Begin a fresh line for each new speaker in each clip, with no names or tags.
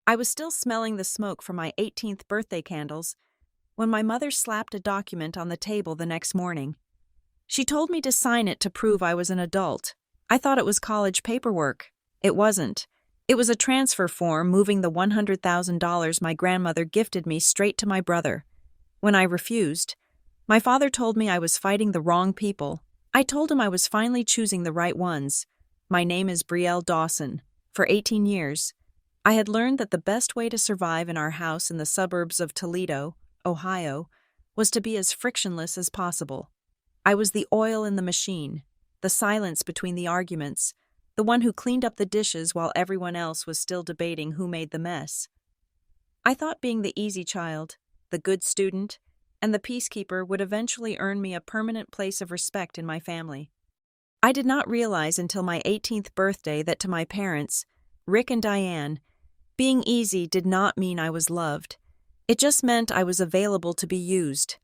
I was still smelling the smoke from my 18th birthday candles when my mother slapped a document on the table the next morning. She told me to sign it to prove I was an adult. I thought it was college paperwork. It wasn't. It was a transfer form moving the $100,000 my grandmother gifted me straight to my brother. When I refused, my father told me I was fighting the wrong people. I told him I was finally choosing the right ones. My name is Brielle Dawson. For 18 years, I had learned that the best way to survive in our house in the suburbs of Toledo, Ohio, was to be as frictionless as possible. I was the oil in the machine, the silence between the arguments, the one who cleaned up the dishes while everyone else was still debating who made the mess. I thought being the easy child, the good student, and the peacekeeper would eventually earn me a permanent place of respect in my family. I did not realize until my 18th birthday that to my parents, Rick and Diane, being easy did not mean I was loved. It just meant I was available to be used.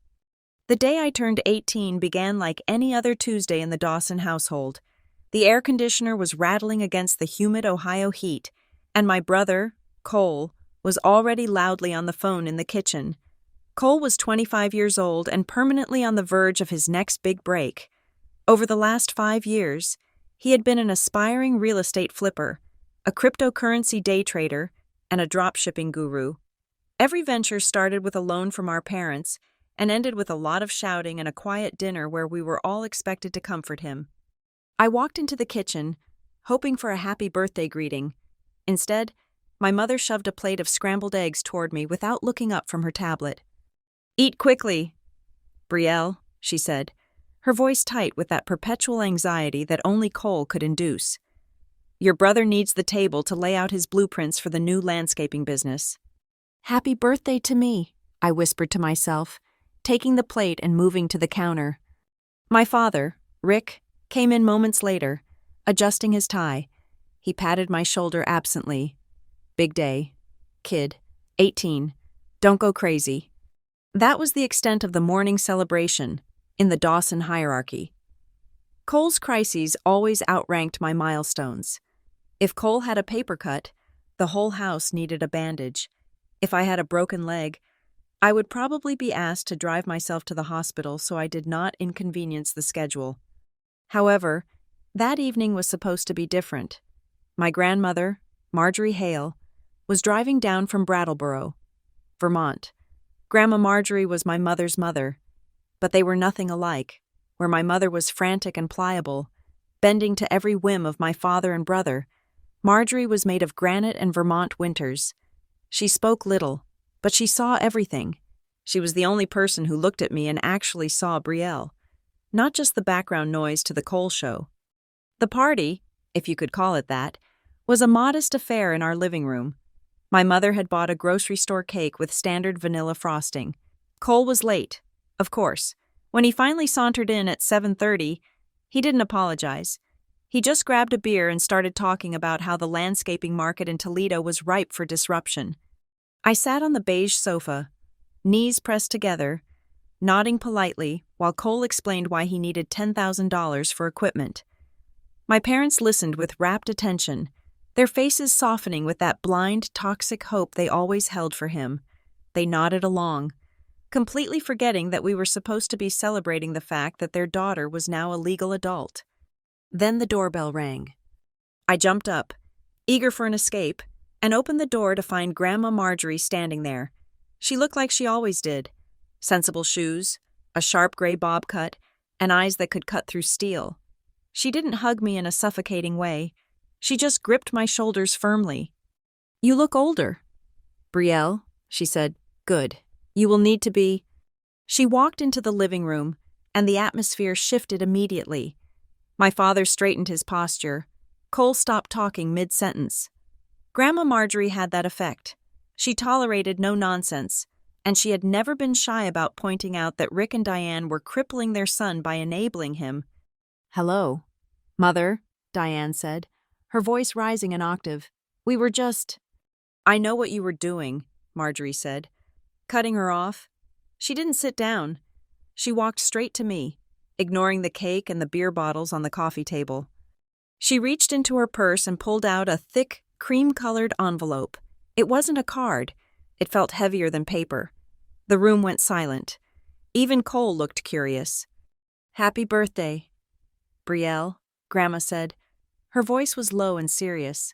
The day I turned 18 began like any other Tuesday in the Dawson household. The air conditioner was rattling against the humid Ohio heat, and my brother, Cole, was already loudly on the phone in the kitchen. Cole was 25 years old and permanently on the verge of his next big break. Over the last 5 years, he had been an aspiring real estate flipper, a cryptocurrency day trader, and a dropshipping guru. Every venture started with a loan from our parents and ended with a lot of shouting and a quiet dinner where we were all expected to comfort him. I walked into the kitchen, hoping for a happy birthday greeting. Instead, my mother shoved a plate of scrambled eggs toward me without looking up from her tablet. "Eat quickly, Brielle," she said, her voice tight with that perpetual anxiety that only Cole could induce. "Your brother needs the table to lay out his blueprints for the new landscaping business." "Happy birthday to me," I whispered to myself, taking the plate and moving to the counter. My father, Rick, came in moments later, adjusting his tie. He patted my shoulder absently. "Big day. Kid. 18. Don't go crazy." That was the extent of the morning celebration in the Dawson hierarchy. Cole's crises always outranked my milestones. If Cole had a paper cut, the whole house needed a bandage. If I had a broken leg, I would probably be asked to drive myself to the hospital so I did not inconvenience the schedule. However, that evening was supposed to be different. My grandmother, Marjorie Hale, was driving down from Brattleboro, Vermont. Grandma Marjorie was my mother's mother, but they were nothing alike. Where my mother was frantic and pliable, bending to every whim of my father and brother, Marjorie was made of granite and Vermont winters. She spoke little, but she saw everything. She was the only person who looked at me and actually saw Brielle, not just the background noise to the Cole show. The party, if you could call it that, was a modest affair in our living room. My mother had bought a grocery store cake with standard vanilla frosting. Cole was late, of course. When he finally sauntered in at 7:30, he didn't apologize. He just grabbed a beer and started talking about how the landscaping market in Toledo was ripe for disruption. I sat on the beige sofa, knees pressed together, nodding politely while Cole explained why he needed $10,000 for equipment. My parents listened with rapt attention, their faces softening with that blind, toxic hope they always held for him. They nodded along, completely forgetting that we were supposed to be celebrating the fact that their daughter was now a legal adult. Then the doorbell rang. I jumped up, eager for an escape, and opened the door to find Grandma Marjorie standing there. She looked like she always did. Sensible shoes, a sharp gray bob cut, and eyes that could cut through steel. She didn't hug me in a suffocating way. She just gripped my shoulders firmly. "You look older." "Brielle," she said. "Good. You will need to be—" She walked into the living room, and the atmosphere shifted immediately. My father straightened his posture. Cole stopped talking mid-sentence. Grandma Marjorie had that effect. She tolerated no nonsense, and she had never been shy about pointing out that Rick and Diane were crippling their son by enabling him. "Hello, Mother," Diane said, her voice rising an octave. "We were just—" "I know what you were doing," Marjorie said. Cutting her off, she didn't sit down. She walked straight to me, ignoring the cake and the beer bottles on the coffee table. She reached into her purse and pulled out a thick, cream-colored envelope. It wasn't a card. It felt heavier than paper. The room went silent. Even Cole looked curious. "Happy birthday, Brielle," Grandma said. Her voice was low and serious,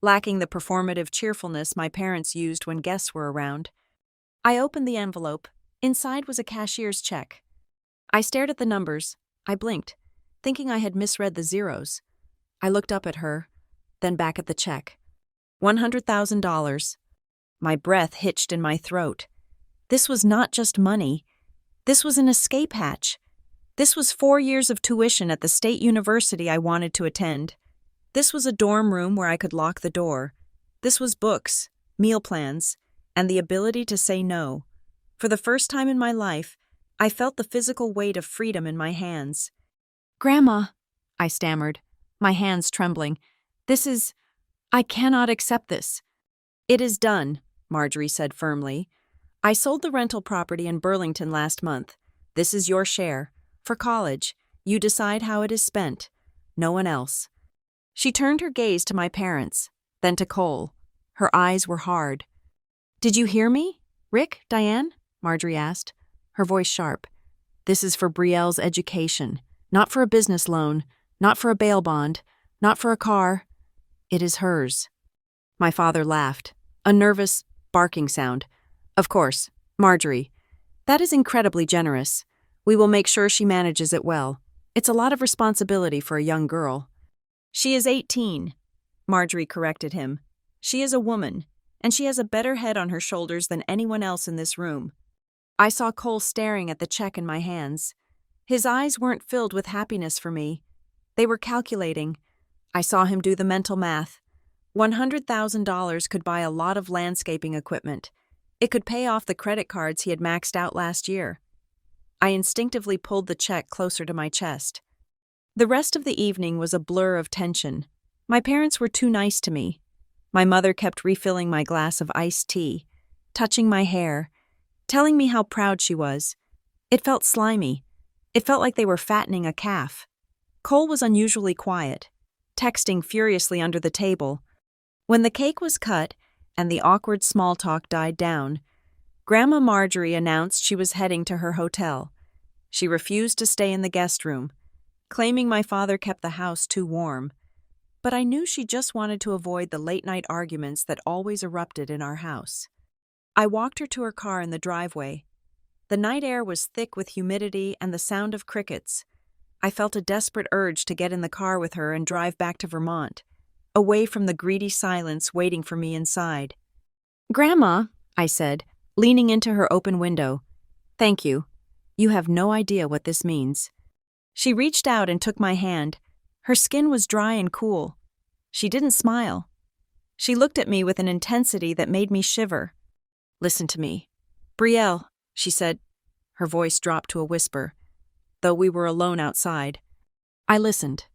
lacking the performative cheerfulness my parents used when guests were around. I opened the envelope. Inside was a cashier's check. I stared at the numbers. I blinked, thinking I had misread the zeros. I looked up at her, then back at the check. $100,000. My breath hitched in my throat. This was not just money. This was an escape hatch. This was 4 years of tuition at the state university I wanted to attend. This was a dorm room where I could lock the door. This was books, meal plans, and the ability to say no. For the first time in my life, I felt the physical weight of freedom in my hands. "Grandma," I stammered, my hands trembling. I cannot accept this." "It is done," Marjorie said firmly. "I sold the rental property in Burlington last month. This is your share. For college, you decide how it is spent. No one else." She turned her gaze to my parents, then to Cole. Her eyes were hard. "Did you hear me? Rick, Diane?" Marjorie asked, her voice sharp. "This is for Brielle's education, not for a business loan, not for a bail bond, not for a car. It is hers." My father laughed, a nervous, barking sound. "Of course, Marjorie. That is incredibly generous. We will make sure she manages it well. It's a lot of responsibility for a young girl." "She is 18, Marjorie corrected him. "She is a woman, and she has a better head on her shoulders than anyone else in this room." I saw Cole staring at the check in my hands. His eyes weren't filled with happiness for me. They were calculating. I saw him do the mental math. $100,000 could buy a lot of landscaping equipment. It could pay off the credit cards he had maxed out last year. I instinctively pulled the check closer to my chest. The rest of the evening was a blur of tension. My parents were too nice to me. My mother kept refilling my glass of iced tea, touching my hair, telling me how proud she was. It felt slimy. It felt like they were fattening a calf. Cole was unusually quiet, texting furiously under the table. When the cake was cut and the awkward small talk died down, Grandma Marjorie announced she was heading to her hotel. She refused to stay in the guest room, claiming my father kept the house too warm. But I knew she just wanted to avoid the late-night arguments that always erupted in our house. I walked her to her car in the driveway. The night air was thick with humidity and the sound of crickets. I felt a desperate urge to get in the car with her and drive back to Vermont, away from the greedy silence waiting for me inside. "Grandma," I said, leaning into her open window. "Thank you. You have no idea what this means." She reached out and took my hand. Her skin was dry and cool. She didn't smile. She looked at me with an intensity that made me shiver. "Listen to me. Brielle," she said. Her voice dropped to a whisper, though we were alone outside. I listened.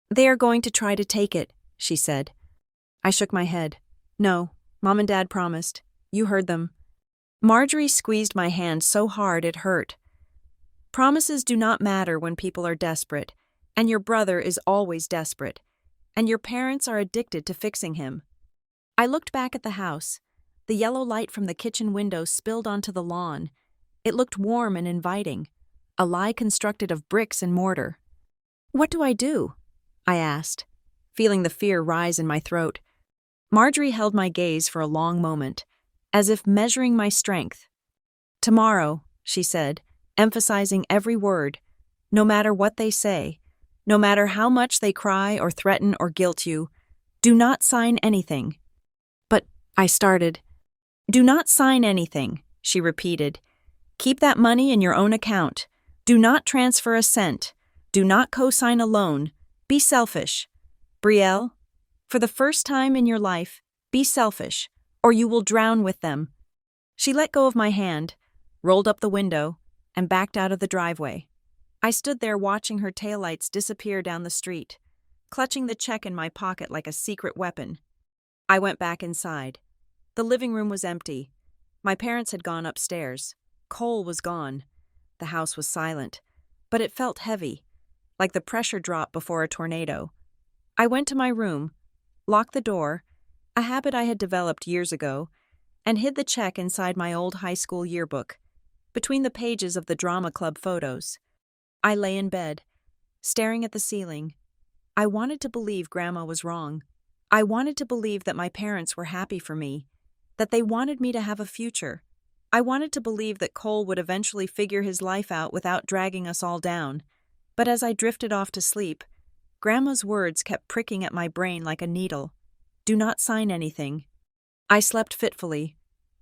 "They are going to try to take it," she said. I shook my head. "No, Mom and Dad promised. You heard them." Marjorie squeezed my hand so hard it hurt. "Promises do not matter when people are desperate, and your brother is always desperate, and your parents are addicted to fixing him." I looked back at the house. The yellow light from the kitchen window spilled onto the lawn. It looked warm and inviting, a lie constructed of bricks and mortar. "What do I do?" I asked, feeling the fear rise in my throat. Marjorie held my gaze for a long moment, as if measuring my strength. "Tomorrow," she said, emphasizing every word, "no matter what they say, no matter how much they cry or threaten or guilt you, do not sign anything." "But," I started. "Do not sign anything," she repeated. "Keep that money in your own account. Do not transfer a cent. Do not co-sign a loan. Be selfish. Brielle, for the first time in your life, be selfish, or you will drown with them." She let go of my hand, rolled up the window, and backed out of the driveway. I stood there watching her taillights disappear down the street, clutching the check in my pocket like a secret weapon. I went back inside. The living room was empty. My parents had gone upstairs. Cole was gone. The house was silent, but it felt heavy, like the pressure drop before a tornado. I went to my room, locked the door, a habit I had developed years ago, and hid the check inside my old high school yearbook, between the pages of the drama club photos. I lay in bed, staring at the ceiling. I wanted to believe Grandma was wrong. I wanted to believe that my parents were happy for me, that they wanted me to have a future. I wanted to believe that Cole would eventually figure his life out without dragging us all down. But as I drifted off to sleep, Grandma's words kept pricking at my brain like a needle. Do not sign anything. I slept fitfully,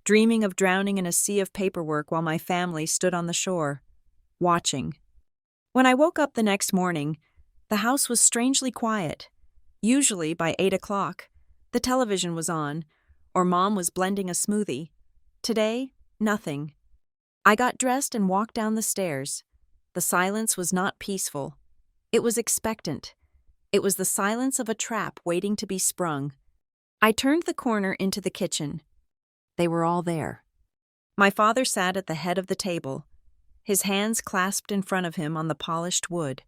dreaming of drowning in a sea of paperwork while my family stood on the shore, watching. When I woke up the next morning, the house was strangely quiet. Usually, by 8 o'clock, the television was on, or Mom was blending a smoothie. Today, nothing. I got dressed and walked down the stairs. The silence was not peaceful. It was expectant. It was the silence of a trap waiting to be sprung. I turned the corner into the kitchen. They were all there. My father sat at the head of the table, his hands clasped in front of him on the polished wood.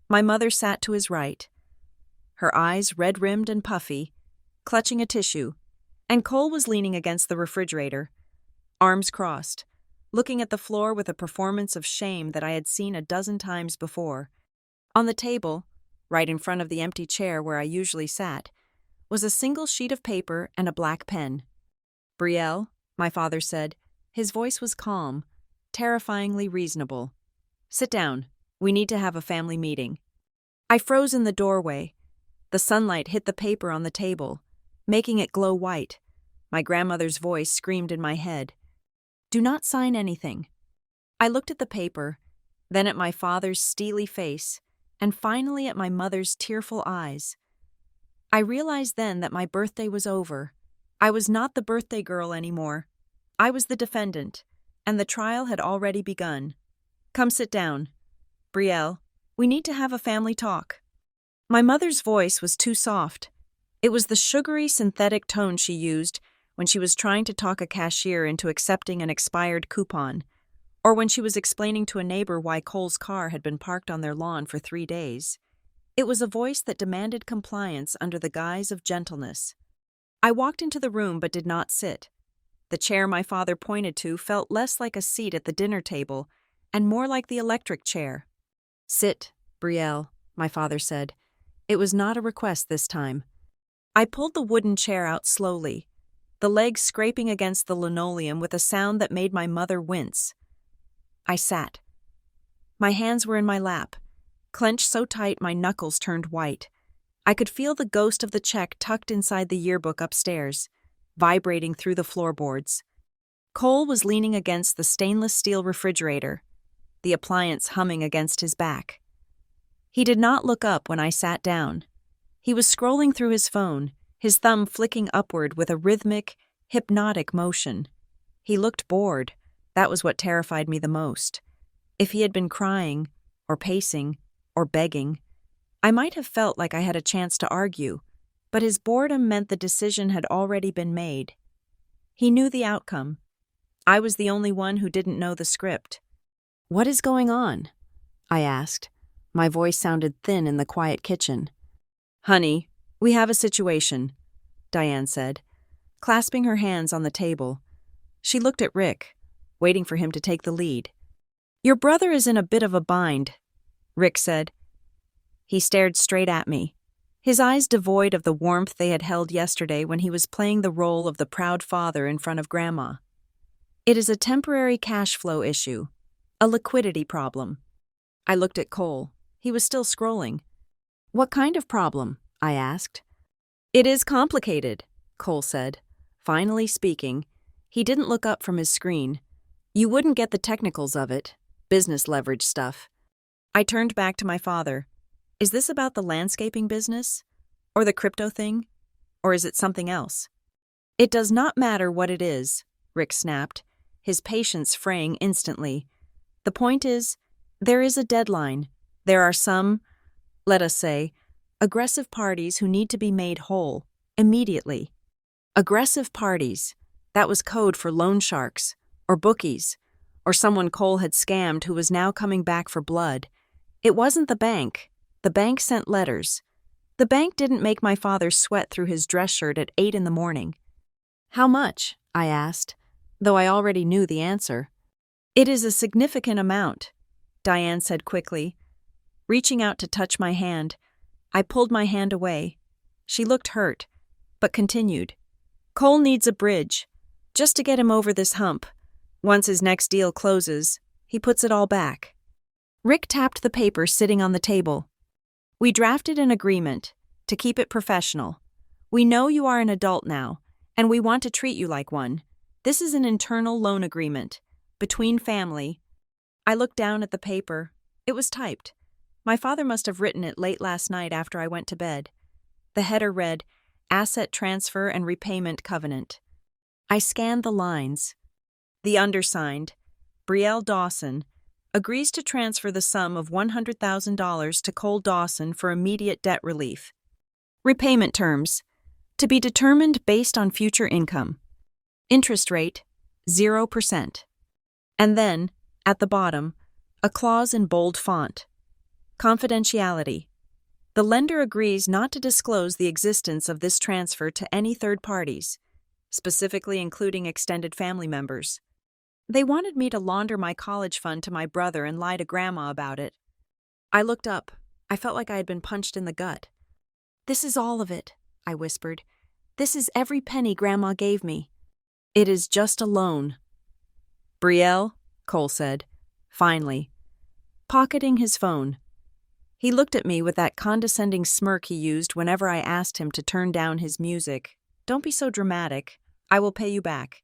My mother sat to his right, her eyes red-rimmed and puffy, clutching a tissue, and Cole was leaning against the refrigerator, arms crossed, looking at the floor with a performance of shame that I had seen a dozen times before. On the table, right in front of the empty chair where I usually sat, was a single sheet of paper and a black pen. "Brielle," my father said. His voice was calm, terrifyingly reasonable. "Sit down. We need to have a family meeting." I froze in the doorway. The sunlight hit the paper on the table, making it glow white. My grandmother's voice screamed in my head. "Do not sign anything." I looked at the paper, then at my father's steely face, and finally at my mother's tearful eyes. I realized then that my birthday was over. I was not the birthday girl anymore. I was the defendant, and the trial had already begun. "Come sit down. Brielle, we need to have a family talk." My mother's voice was too soft. It was the sugary synthetic tone she used when she was trying to talk a cashier into accepting an expired coupon, or when she was explaining to a neighbor why Cole's car had been parked on their lawn for 3 days. It was a voice that demanded compliance under the guise of gentleness. I walked into the room but did not sit. The chair my father pointed to felt less like a seat at the dinner table and more like the electric chair. "Sit, Brielle," my father said. It was not a request this time. I pulled the wooden chair out slowly, the legs scraping against the linoleum with a sound that made my mother wince. I sat. My hands were in my lap, clenched so tight my knuckles turned white. I could feel the ghost of the check tucked inside the yearbook upstairs, vibrating through the floorboards. Cole was leaning against the stainless steel refrigerator, the appliance humming against his back. He did not look up when I sat down. He was scrolling through his phone, his thumb flicking upward with a rhythmic, hypnotic motion. He looked bored. That was what terrified me the most. If he had been crying, or pacing, or begging, I might have felt like I had a chance to argue, but his boredom meant the decision had already been made. He knew the outcome. I was the only one who didn't know the script. "What is going on?" I asked. My voice sounded thin in the quiet kitchen. "Honey, we have a situation," Diane said, clasping her hands on the table. She looked at Rick, waiting for him to take the lead. "Your brother is in a bit of a bind," Rick said. He stared straight at me, his eyes devoid of the warmth they had held yesterday when he was playing the role of the proud father in front of Grandma. "It is a temporary cash flow issue, a liquidity problem." I looked at Cole. He was still scrolling. "What kind of problem?" I asked. "It is complicated," Cole said. Finally speaking, he didn't look up from his screen. "You wouldn't get the technicals of it, business leverage stuff." I turned back to my father. "Is this about the landscaping business? Or the crypto thing? Or is it something else?" "It does not matter what it is," Rick snapped, his patience fraying instantly. "The point is, there is a deadline. There are some, let us say, aggressive parties who need to be made whole, immediately." Aggressive parties. That was code for loan sharks, or bookies, or someone Cole had scammed who was now coming back for blood. It wasn't the bank. The bank sent letters. The bank didn't make my father sweat through his dress shirt at 8 in the morning. How much? I asked, though I already knew the answer. It is a significant amount, Diane said quickly. Reaching out to touch my hand, I pulled my hand away. She looked hurt, but continued. Cole needs a bridge, just to get him over this hump. Once his next deal closes, he puts it all back. Rick tapped the paper sitting on the table. We drafted an agreement to keep it professional. We know you are an adult now, and we want to treat you like one. This is an internal loan agreement between family. I looked down at the paper. It was typed. My father must have written it late last night after I went to bed. The header read, Asset Transfer and Repayment Covenant. I scanned the lines. The undersigned, Brielle Dawson, agrees to transfer the sum of $100,000 to Cole Dawson for immediate debt relief. Repayment terms, to be determined based on future income. Interest rate, 0%. And then, at the bottom, a clause in bold font. Confidentiality. The lender agrees not to disclose the existence of this transfer to any third parties, specifically including extended family members. They wanted me to launder my college fund to my brother and lie to Grandma about it. I looked up. I felt like I had been punched in the gut. This is all of it, I whispered. This is every penny Grandma gave me. It is just a loan. Brielle, Cole said, finally, pocketing his phone. He looked at me with that condescending smirk he used whenever I asked him to turn down his music. Don't be so dramatic. I will pay you back.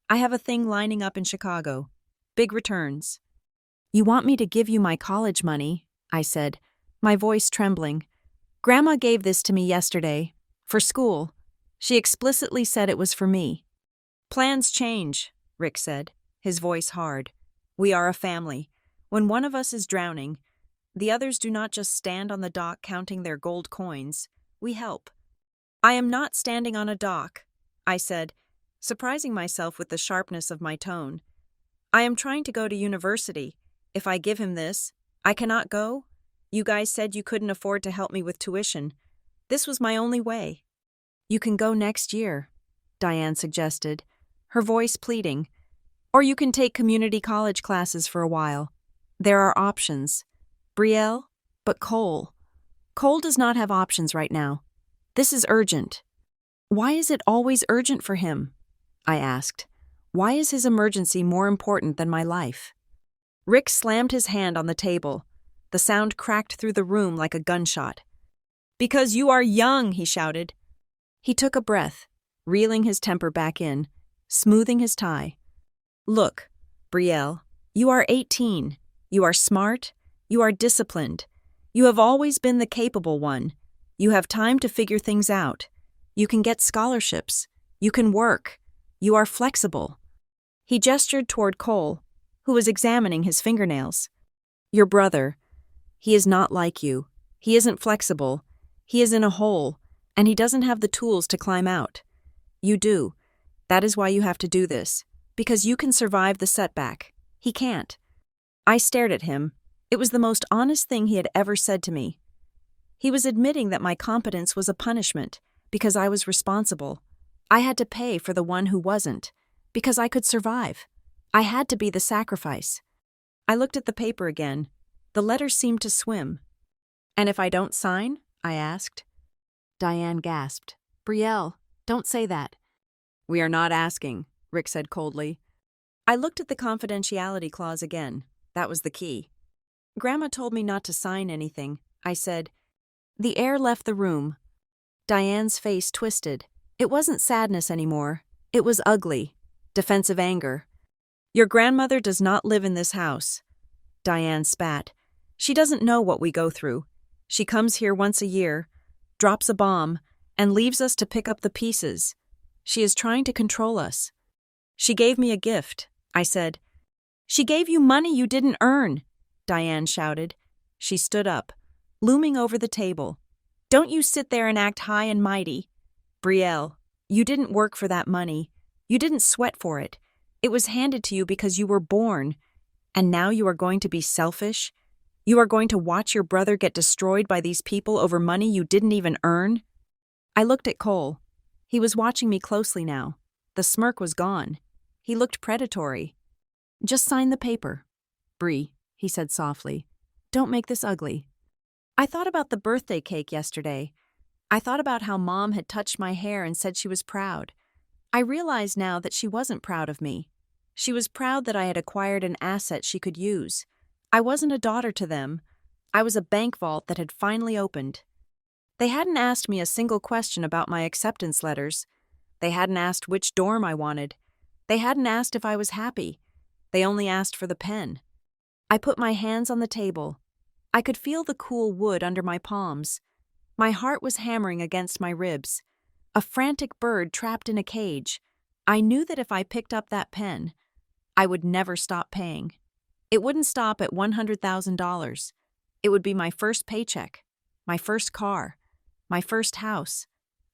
I have a thing lining up in Chicago. Big returns. You want me to give you my college money, I said, my voice trembling. Grandma gave this to me yesterday. For school. She explicitly said it was for me. Plans change, Rick said, his voice hard. We are a family. When one of us is drowning, the others do not just stand on the dock counting their gold coins. We help. I am not standing on a dock, I said, surprising myself with the sharpness of my tone. I am trying to go to university. If I give him this, I cannot go? You guys said you couldn't afford to help me with tuition. This was my only way. You can go next year, Diane suggested, her voice pleading. Or you can take community college classes for a while. There are options. Brielle, but Cole. Cole does not have options right now. This is urgent. Why is it always urgent for him? I asked. Why is his emergency more important than my life? Rick slammed his hand on the table. The sound cracked through the room like a gunshot. Because you are young, he shouted. He took a breath, reeling his temper back in, smoothing his tie. Look, Brielle, you are 18. You are smart. You are disciplined. You have always been the capable one. You have time to figure things out. You can get scholarships. You can work. You are flexible. He gestured toward Cole, who was examining his fingernails. Your brother. He is not like you. He isn't flexible. He is in a hole, and he doesn't have the tools to climb out. You do. That is why you have to do this, because you can survive the setback. He can't. I stared at him. It was the most honest thing he had ever said to me. He was admitting that my competence was a punishment, because I was responsible. I had to pay for the one who wasn't, because I could survive. I had to be the sacrifice. I looked at the paper again. The letters seemed to swim. And if I don't sign? I asked. Diane gasped. Brielle, don't say that. We are not asking, Rick said coldly. I looked at the confidentiality clause again. That was the key. Grandma told me not to sign anything, I said. The air left the room. Diane's face twisted. It wasn't sadness anymore. It was ugly, defensive anger. Your grandmother does not live in this house. Diane spat. She doesn't know what we go through. She comes here once a year, drops a bomb, and leaves us to pick up the pieces. She is trying to control us. She gave me a gift, I said. She gave you money you didn't earn, Diane shouted. She stood up, looming over the table. Don't you sit there and act high and mighty. Brielle, you didn't work for that money. You didn't sweat for it. It was handed to you because you were born. And now you are going to be selfish? You are going to watch your brother get destroyed by these people over money you didn't even earn? I looked at Cole. He was watching me closely now. The smirk was gone. He looked predatory. Just sign the paper, Bree, he said softly. Don't make this ugly. I thought about the birthday cake yesterday. I thought about how Mom had touched my hair and said she was proud. I realized now that she wasn't proud of me. She was proud that I had acquired an asset she could use. I wasn't a daughter to them. I was a bank vault that had finally opened. They hadn't asked me a single question about my acceptance letters. They hadn't asked which dorm I wanted. They hadn't asked if I was happy. They only asked for the pen. I put my hands on the table. I could feel the cool wood under my palms. My heart was hammering against my ribs. A frantic bird trapped in a cage. I knew that if I picked up that pen, I would never stop paying. It wouldn't stop at $100,000. It would be my first paycheck, my first car, my first house.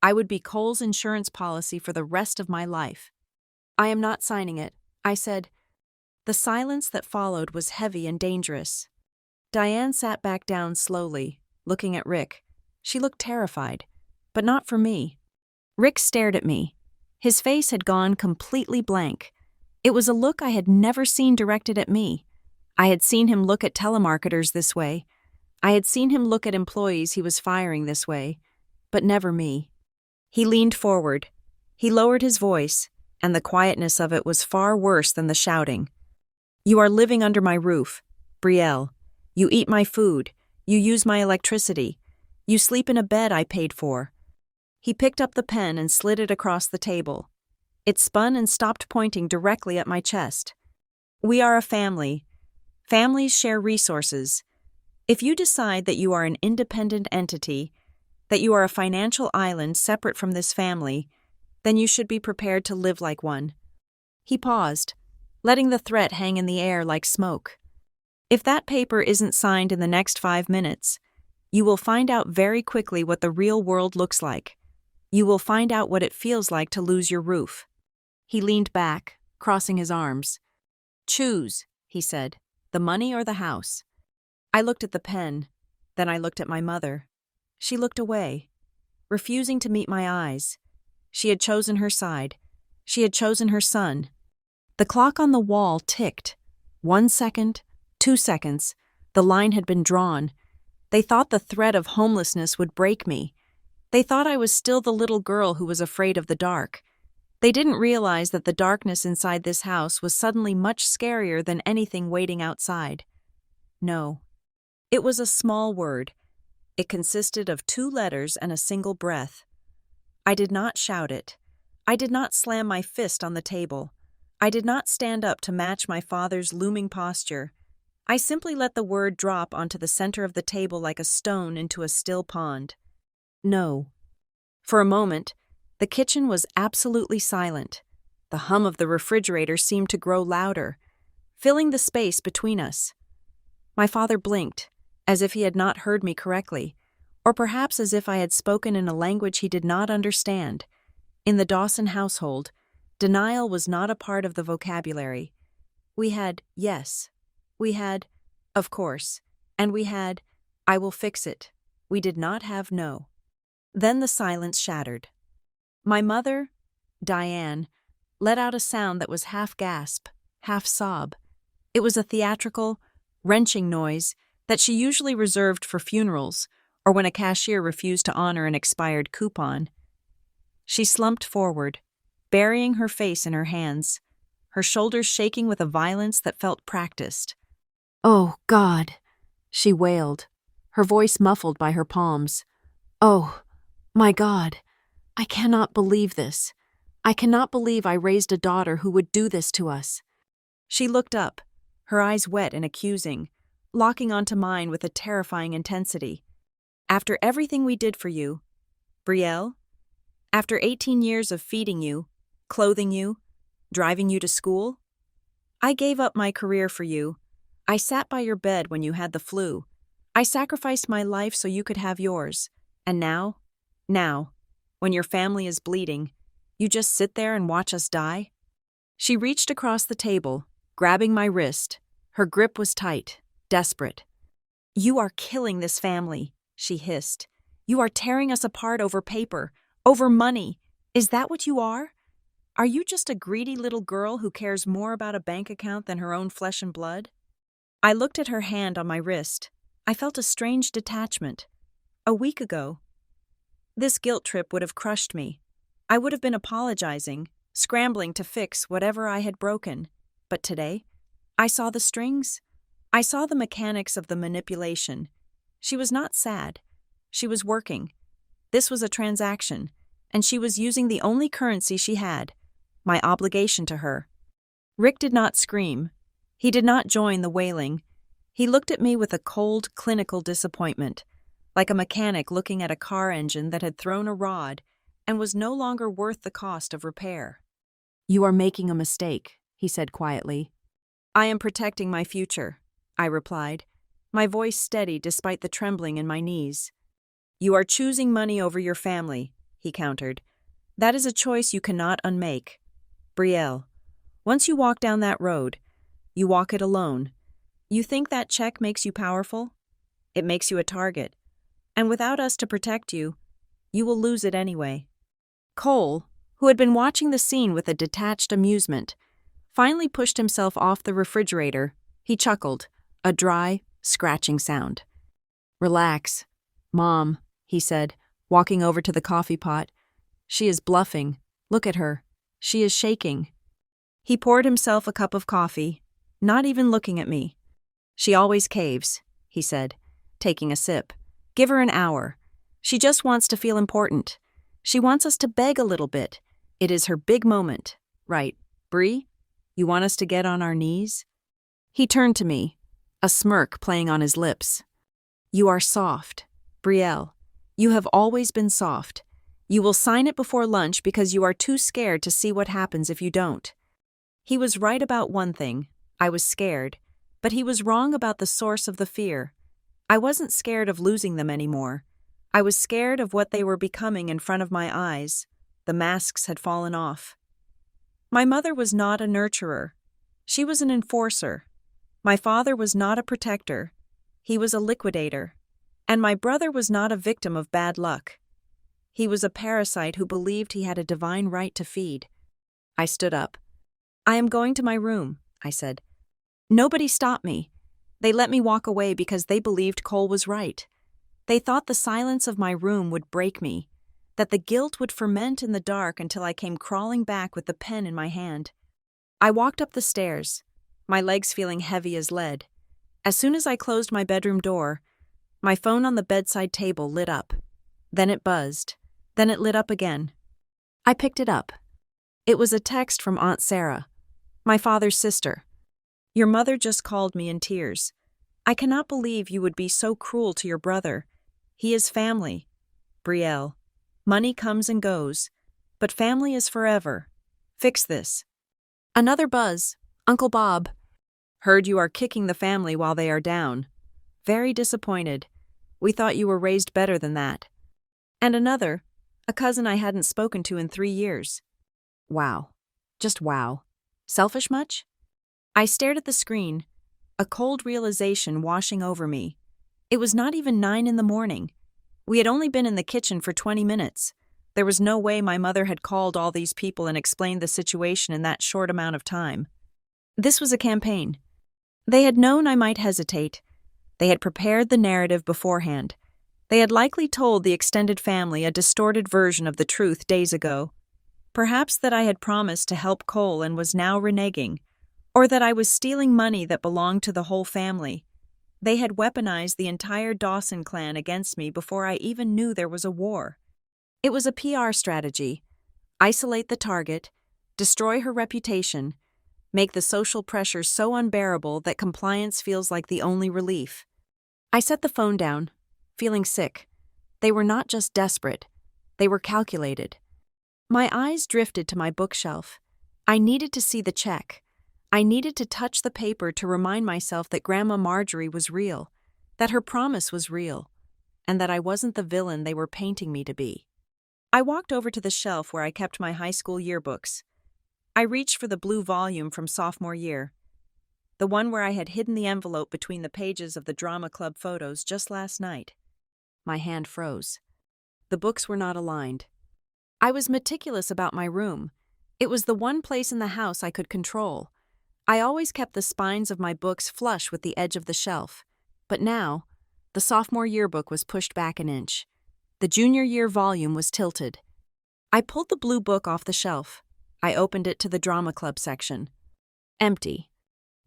I would be Cole's insurance policy for the rest of my life. I am not signing it, I said. The silence that followed was heavy and dangerous. Diane sat back down slowly, looking at Rick. She looked terrified, but not for me. Rick stared at me. His face had gone completely blank. It was a look I had never seen directed at me. I had seen him look at telemarketers this way. I had seen him look at employees he was firing this way, but never me. He leaned forward. He lowered his voice, and the quietness of it was far worse than the shouting. You are living under my roof, Brielle. You eat my food. You use my electricity. You sleep in a bed I paid for. He picked up the pen and slid it across the table. It spun and stopped pointing directly at my chest. We are a family. Families share resources. If you decide that you are an independent entity, that you are a financial island separate from this family, then you should be prepared to live like one. He paused, letting the threat hang in the air like smoke. If that paper isn't signed in the next 5 minutes, you will find out very quickly what the real world looks like. You will find out what it feels like to lose your roof. He leaned back, crossing his arms. Choose, he said, the money or the house. I looked at the pen, then I looked at my mother. She looked away, refusing to meet my eyes. She had chosen her side. She had chosen her son. The clock on the wall ticked. 1 second, 2 seconds. The line had been drawn. They thought the threat of homelessness would break me. They thought I was still the little girl who was afraid of the dark. They didn't realize that the darkness inside this house was suddenly much scarier than anything waiting outside. No. It was a small word. It consisted of 2 letters and a single breath. I did not shout it. I did not slam my fist on the table. I did not stand up to match my father's looming posture. I simply let the word drop onto the center of the table like a stone into a still pond. No. For a moment, the kitchen was absolutely silent. The hum of the refrigerator seemed to grow louder, filling the space between us. My father blinked, as if he had not heard me correctly, or perhaps as if I had spoken in a language he did not understand. In the Dawson household, denial was not a part of the vocabulary. We had yes. We had, of course, and we had, I will fix it. We did not have no. Then the silence shattered. My mother, Diane, let out a sound that was half gasp, half sob. It was a theatrical, wrenching noise that she usually reserved for funerals or when a cashier refused to honor an expired coupon. She slumped forward, burying her face in her hands, her shoulders shaking with a violence that felt practiced. Oh, God, she wailed, her voice muffled by her palms. Oh, my God, I cannot believe this. I cannot believe I raised a daughter who would do this to us. She looked up, her eyes wet and accusing, locking onto mine with a terrifying intensity. After everything we did for you, Brielle, after 18 years of feeding you, clothing you, driving you to school, I gave up my career for you. I sat by your bed when you had the flu. I sacrificed my life so you could have yours. And now, when your family is bleeding, you just sit there and watch us die? She reached across the table, grabbing my wrist. Her grip was tight, desperate. "You are killing this family," she hissed. "You are tearing us apart over paper, over money. Is that what you are? Are you just a greedy little girl who cares more about a bank account than her own flesh and blood?" I looked at her hand on my wrist. I felt a strange detachment. A week ago, this guilt trip would have crushed me. I would have been apologizing, scrambling to fix whatever I had broken. But today, I saw the strings. I saw the mechanics of the manipulation. She was not sad. She was working. This was a transaction, and she was using the only currency she had, my obligation to her. Rick did not scream. He did not join the wailing. He looked at me with a cold, clinical disappointment, like a mechanic looking at a car engine that had thrown a rod and was no longer worth the cost of repair. "You are making a mistake," he said quietly. "I am protecting my future," I replied, my voice steady despite the trembling in my knees. "You are choosing money over your family," he countered. "That is a choice you cannot unmake. Brielle, once you walk down that road, you walk it alone. You think that check makes you powerful? It makes you a target. And without us to protect you, you will lose it anyway." Cole, who had been watching the scene with a detached amusement, finally pushed himself off the refrigerator. He chuckled, a dry, scratching sound. "Relax, Mom," he said, walking over to the coffee pot. "She is bluffing. Look at her. She is shaking." He poured himself a cup of coffee, not even looking at me. "She always caves," he said, taking a sip. "Give her an hour. She just wants to feel important. She wants us to beg a little bit. It is her big moment. Right, Brie? You want us to get on our knees?" He turned to me, a smirk playing on his lips. "You are soft, Brielle. You have always been soft. You will sign it before lunch because you are too scared to see what happens if you don't." He was right about one thing. I was scared, but he was wrong about the source of the fear. I wasn't scared of losing them anymore. I was scared of what they were becoming in front of my eyes. The masks had fallen off. My mother was not a nurturer. She was an enforcer. My father was not a protector. He was a liquidator. And my brother was not a victim of bad luck. He was a parasite who believed he had a divine right to feed. I stood up. "I am going to my room," I said. Nobody stopped me. They let me walk away because they believed Cole was right. They thought the silence of my room would break me, that the guilt would ferment in the dark until I came crawling back with the pen in my hand. I walked up the stairs, my legs feeling heavy as lead. As soon as I closed my bedroom door, my phone on the bedside table lit up. Then it buzzed. Then it lit up again. I picked it up. It was a text from Aunt Sarah, my father's sister. "Your mother just called me in tears. I cannot believe you would be so cruel to your brother. He is family. Brielle, money comes and goes, but family is forever. Fix this." Another buzz. "Uncle Bob. Heard you are kicking the family while they are down. Very disappointed. We thought you were raised better than that." And another, a cousin I hadn't spoken to in 3 years. Wow. Just wow. Selfish much? I stared at the screen, a cold realization washing over me. It was not even 9 in the morning. We had only been in the kitchen for 20 minutes. There was no way my mother had called all these people and explained the situation in that short amount of time. This was a campaign. They had known I might hesitate. They had prepared the narrative beforehand. They had likely told the extended family a distorted version of the truth days ago. Perhaps that I had promised to help Cole and was now reneging, or that I was stealing money that belonged to the whole family. They had weaponized the entire Dawson clan against me before I even knew there was a war. It was a PR strategy. Isolate the target, destroy her reputation, make the social pressure so unbearable that compliance feels like the only relief. I set the phone down, feeling sick. They were not just desperate. They were calculated. My eyes drifted to my bookshelf. I needed to see the check. I needed to touch the paper to remind myself that Grandma Marjorie was real, that her promise was real, and that I wasn't the villain they were painting me to be. I walked over to the shelf where I kept my high school yearbooks. I reached for the blue volume from sophomore year. the one where I had hidden the envelope between the pages of the drama club photos just last night. My hand froze. The books were not aligned. I was meticulous about my room. It was the one place in the house I could control. I always kept the spines of my books flush with the edge of the shelf. But now, the sophomore yearbook was pushed back an inch. The junior year volume was tilted. I pulled the blue book off the shelf. I opened it to the drama club section. Empty.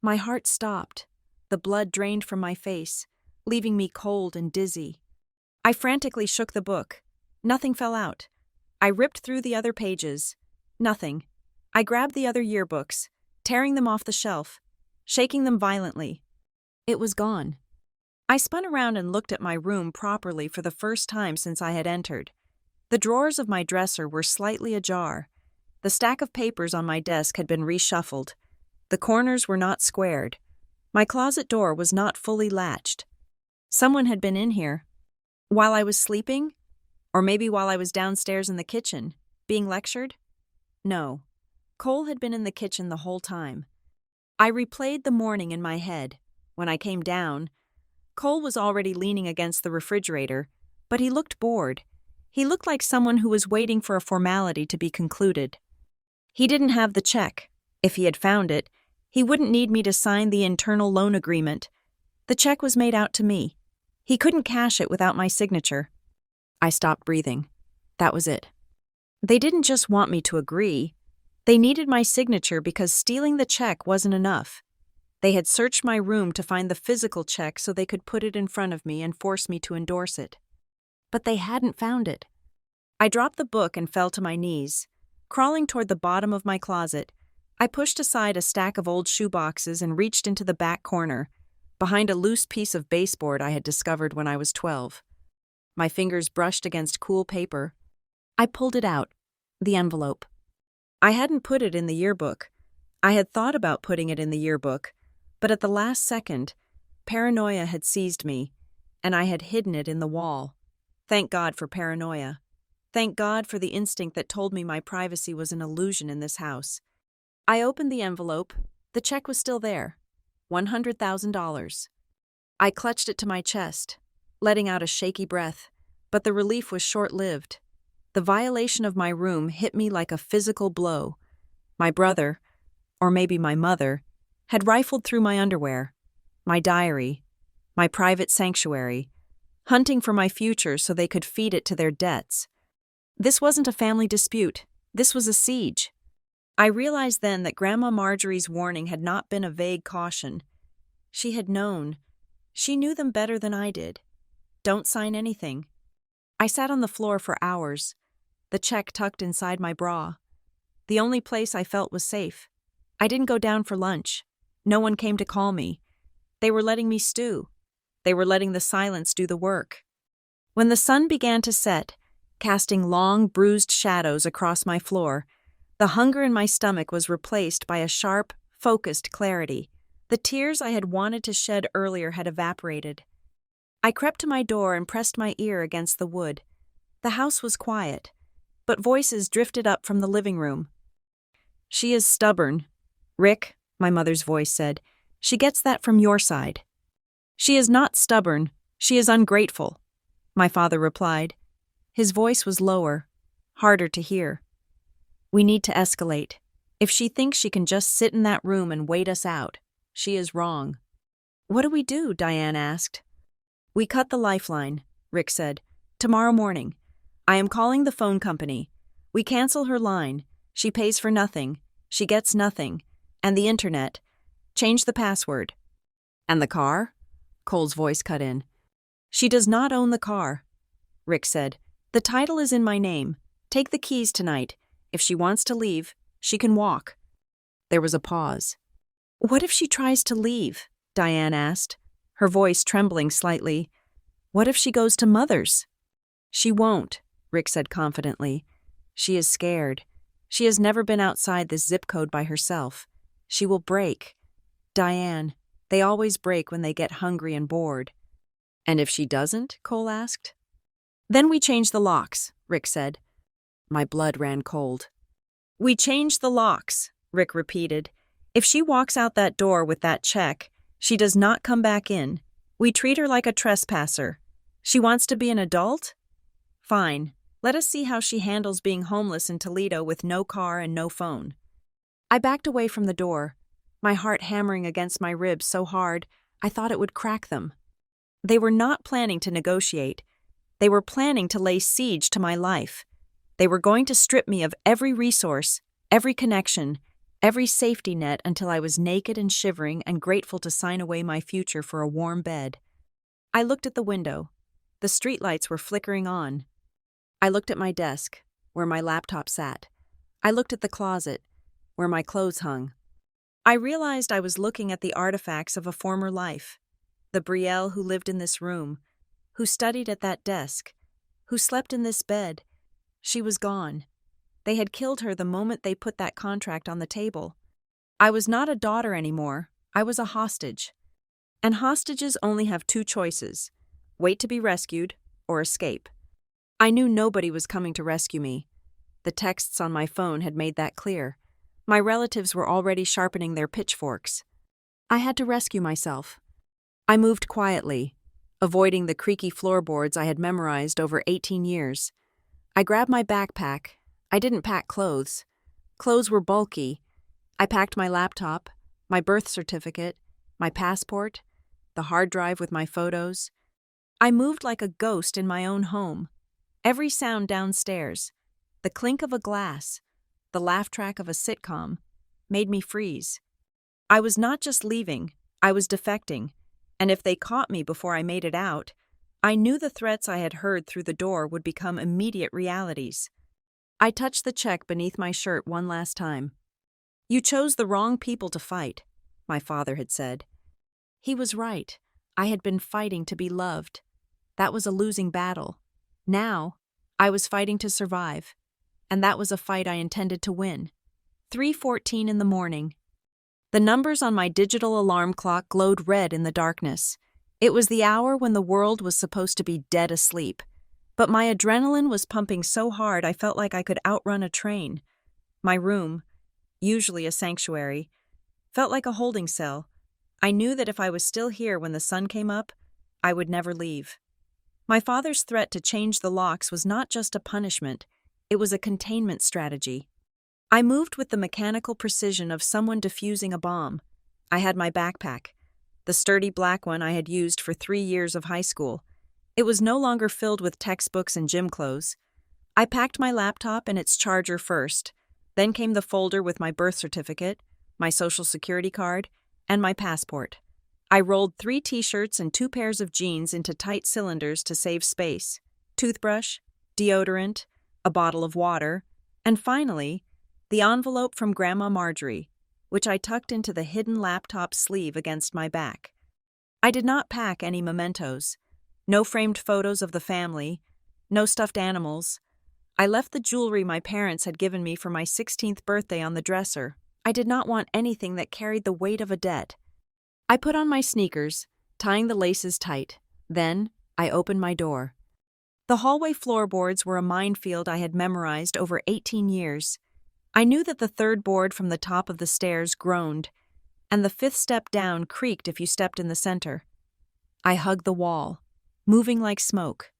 My heart stopped. The blood drained from my face, leaving me cold and dizzy. I frantically shook the book. Nothing fell out. I ripped through the other pages. Nothing. I grabbed the other yearbooks, tearing them off the shelf, shaking them violently. It was gone. I spun around and looked at my room properly for the first time since I had entered. The drawers of my dresser were slightly ajar. The stack of papers on my desk had been reshuffled. The corners were not squared. My closet door was not fully latched. Someone had been in here. While I was sleeping? Or maybe while I was downstairs in the kitchen, being lectured? No. Cole had been in the kitchen the whole time. I replayed the morning in my head. When I came down, Cole was already leaning against the refrigerator, but he looked bored. He looked like someone who was waiting for a formality to be concluded. He didn't have the check. If he had found it, he wouldn't need me to sign the internal loan agreement. The check was made out to me. He couldn't cash it without my signature. I stopped breathing. That was it. They didn't just want me to agree. They needed my signature because stealing the check wasn't enough. They had searched my room to find the physical check so they could put it in front of me and force me to endorse it. But they hadn't found it. I dropped the book and fell to my knees. Crawling toward the bottom of my closet, I pushed aside a stack of old shoeboxes and reached into the back corner, behind a loose piece of baseboard I had discovered when I was 12. My fingers brushed against cool paper. I pulled it out, the envelope. I hadn't put it in the yearbook. I had thought about putting it in the yearbook, but at the last second, paranoia had seized me, and I had hidden it in the wall. Thank God for paranoia. Thank God for the instinct that told me my privacy was an illusion in this house. I opened the envelope. The check was still there. $100,000. I clutched it to my chest, letting out a shaky breath, but the relief was short-lived. The violation of my room hit me like a physical blow. My brother, or maybe my mother, had rifled through my underwear, my diary, my private sanctuary, hunting for my future so they could feed it to their debts. This wasn't a family dispute. This was a siege. I realized then that Grandma Marjorie's warning had not been a vague caution. She had known. She knew them better than I did. Don't sign anything. I sat on the floor for hours, the check tucked inside my bra. The only place I felt was safe. I didn't go down for lunch. No one came to call me. They were letting me stew. They were letting the silence do the work. When the sun began to set, casting long, bruised shadows across my floor, the hunger in my stomach was replaced by a sharp, focused clarity. The tears I had wanted to shed earlier had evaporated. I crept to my door and pressed my ear against the wood. The house was quiet, but voices drifted up from the living room. "She is stubborn. Rick," my mother's voice said, "she gets that from your side." "She is not stubborn. She is ungrateful," my father replied. His voice was lower, harder to hear. "We need to escalate. If she thinks she can just sit in that room and wait us out, she is wrong." "What do we do?" Diane asked. "We cut the lifeline," Rick said. "Tomorrow morning. I am calling the phone company. We cancel her line. She pays for nothing. She gets nothing. And the internet. Change the password." "And the car?" Cole's voice cut in. "She does not own the car," Rick said. "The title is in my name. Take the keys tonight. If she wants to leave, she can walk." There was a pause. "What if she tries to leave?" Diane asked, her voice trembling slightly. "What if she goes to Mother's?" "She won't," Rick said confidently. "She is scared. She has never been outside this zip code by herself. She will break. Diane, they always break when they get hungry and bored." "And if she doesn't?" Cole asked. "Then we change the locks," Rick said. My blood ran cold. "We change the locks," Rick repeated. If she walks out that door with that check, she does not come back in. We treat her like a trespasser. She wants to be an adult? Fine. Let us see how she handles being homeless in Toledo with no car and no phone. I backed away from the door, my heart hammering against my ribs so hard I thought it would crack them. They were not planning to negotiate. They were planning to lay siege to my life. They were going to strip me of every resource, every connection, every safety net until I was naked and shivering and grateful to sign away my future for a warm bed. I looked at the window. The streetlights were flickering on. I looked at my desk, where my laptop sat. I looked at the closet, where my clothes hung. I realized I was looking at the artifacts of a former life. The Brielle who lived in this room, who studied at that desk, who slept in this bed. She was gone. They had killed her the moment they put that contract on the table. I was not a daughter anymore. I was a hostage. And hostages only have two choices: wait to be rescued or escape. I knew nobody was coming to rescue me. The texts on my phone had made that clear. My relatives were already sharpening their pitchforks. I had to rescue myself. I moved quietly, avoiding the creaky floorboards I had memorized over 18 years. I grabbed my backpack. I didn't pack clothes. Clothes were bulky. I packed my laptop, my birth certificate, my passport, the hard drive with my photos. I moved like a ghost in my own home. Every sound downstairs, the clink of a glass, the laugh track of a sitcom, made me freeze. I was not just leaving, I was defecting, and if they caught me before I made it out, I knew the threats I had heard through the door would become immediate realities. I touched the check beneath my shirt one last time. "You chose the wrong people to fight," my father had said. He was right. I had been fighting to be loved. That was a losing battle. Now, I was fighting to survive, and that was a fight I intended to win. 3:14 in the morning. The numbers on my digital alarm clock glowed red in the darkness. It was the hour when the world was supposed to be dead asleep, but my adrenaline was pumping so hard I felt like I could outrun a train. My room, usually a sanctuary, felt like a holding cell. I knew that if I was still here when the sun came up, I would never leave. My father's threat to change the locks was not just a punishment, it was a containment strategy. I moved with the mechanical precision of someone defusing a bomb. I had my backpack, the sturdy black one I had used for 3 years of high school. It was no longer filled with textbooks and gym clothes. I packed my laptop and its charger first. Then came the folder with my birth certificate, my social security card, and my passport. I rolled 3 t-shirts and 2 pairs of jeans into tight cylinders to save space, toothbrush, deodorant, a bottle of water, and finally, the envelope from Grandma Marjorie, which I tucked into the hidden laptop sleeve against my back. I did not pack any mementos. No framed photos of the family, no stuffed animals. I left the jewelry my parents had given me for my 16th birthday on the dresser. I did not want anything that carried the weight of a debt. I put on my sneakers, tying the laces tight. Then, I opened my door. The hallway floorboards were a minefield I had memorized over 18 years. I knew that the third board from the top of the stairs groaned, and the 5th step down creaked if you stepped in the center. I hugged the wall, moving like smoke.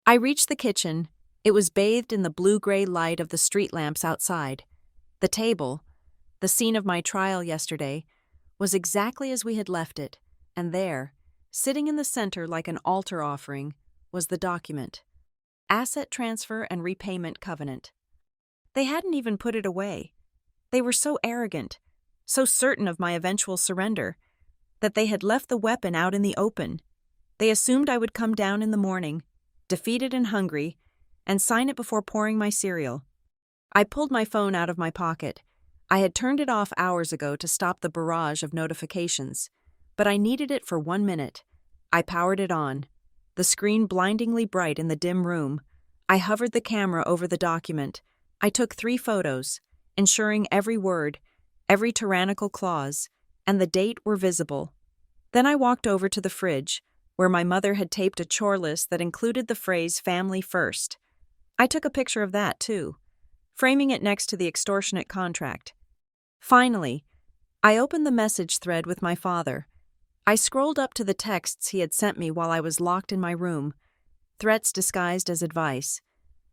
I reached the kitchen. It was bathed in the blue-gray light of the street lamps outside. The table, the scene of my trial yesterday, was exactly as we had left it, and there, sitting in the center like an altar offering, was the document. Asset Transfer and Repayment Covenant. They hadn't even put it away. They were so arrogant, so certain of my eventual surrender, that they had left the weapon out in the open. They assumed I would come down in the morning, defeated and hungry, and sign it before pouring my cereal. I pulled my phone out of my pocket. I had turned it off hours ago to stop the barrage of notifications, but I needed it for 1 minute. I powered it on, the screen blindingly bright in the dim room. I hovered the camera over the document. I took 3 photos, ensuring every word, every tyrannical clause, and the date were visible. Then I walked over to the fridge, where my mother had taped a chore list that included the phrase "family first." I took a picture of that, too, framing it next to the extortionate contract. Finally, I opened the message thread with my father. I scrolled up to the texts he had sent me while I was locked in my room. Threats disguised as advice.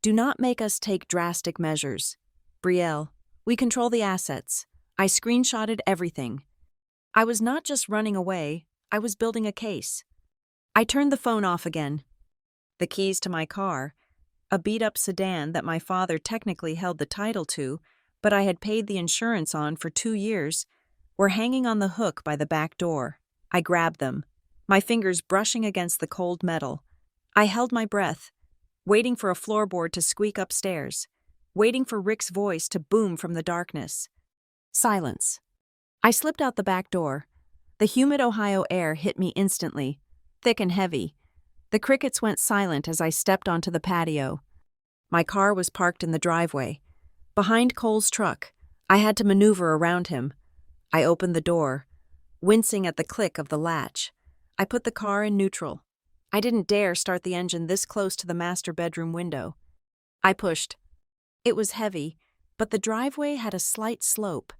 Do not make us take drastic measures. Brielle, we control the assets. I screenshotted everything. I was not just running away, I was building a case. I turned the phone off again. The keys to my car, a beat-up sedan that my father technically held the title to, but I had paid the insurance on for 2 years, were hanging on the hook by the back door. I grabbed them, my fingers brushing against the cold metal. I held my breath, waiting for a floorboard to squeak upstairs, waiting for Rick's voice to boom from the darkness. Silence. I slipped out the back door. The humid Ohio air hit me instantly, thick and heavy. The crickets went silent as I stepped onto the patio. My car was parked in the driveway. Behind Cole's truck, I had to maneuver around him. I opened the door, wincing at the click of the latch. I put the car in neutral. I didn't dare start the engine this close to the master bedroom window. I pushed. It was heavy, but the driveway had a slight slope.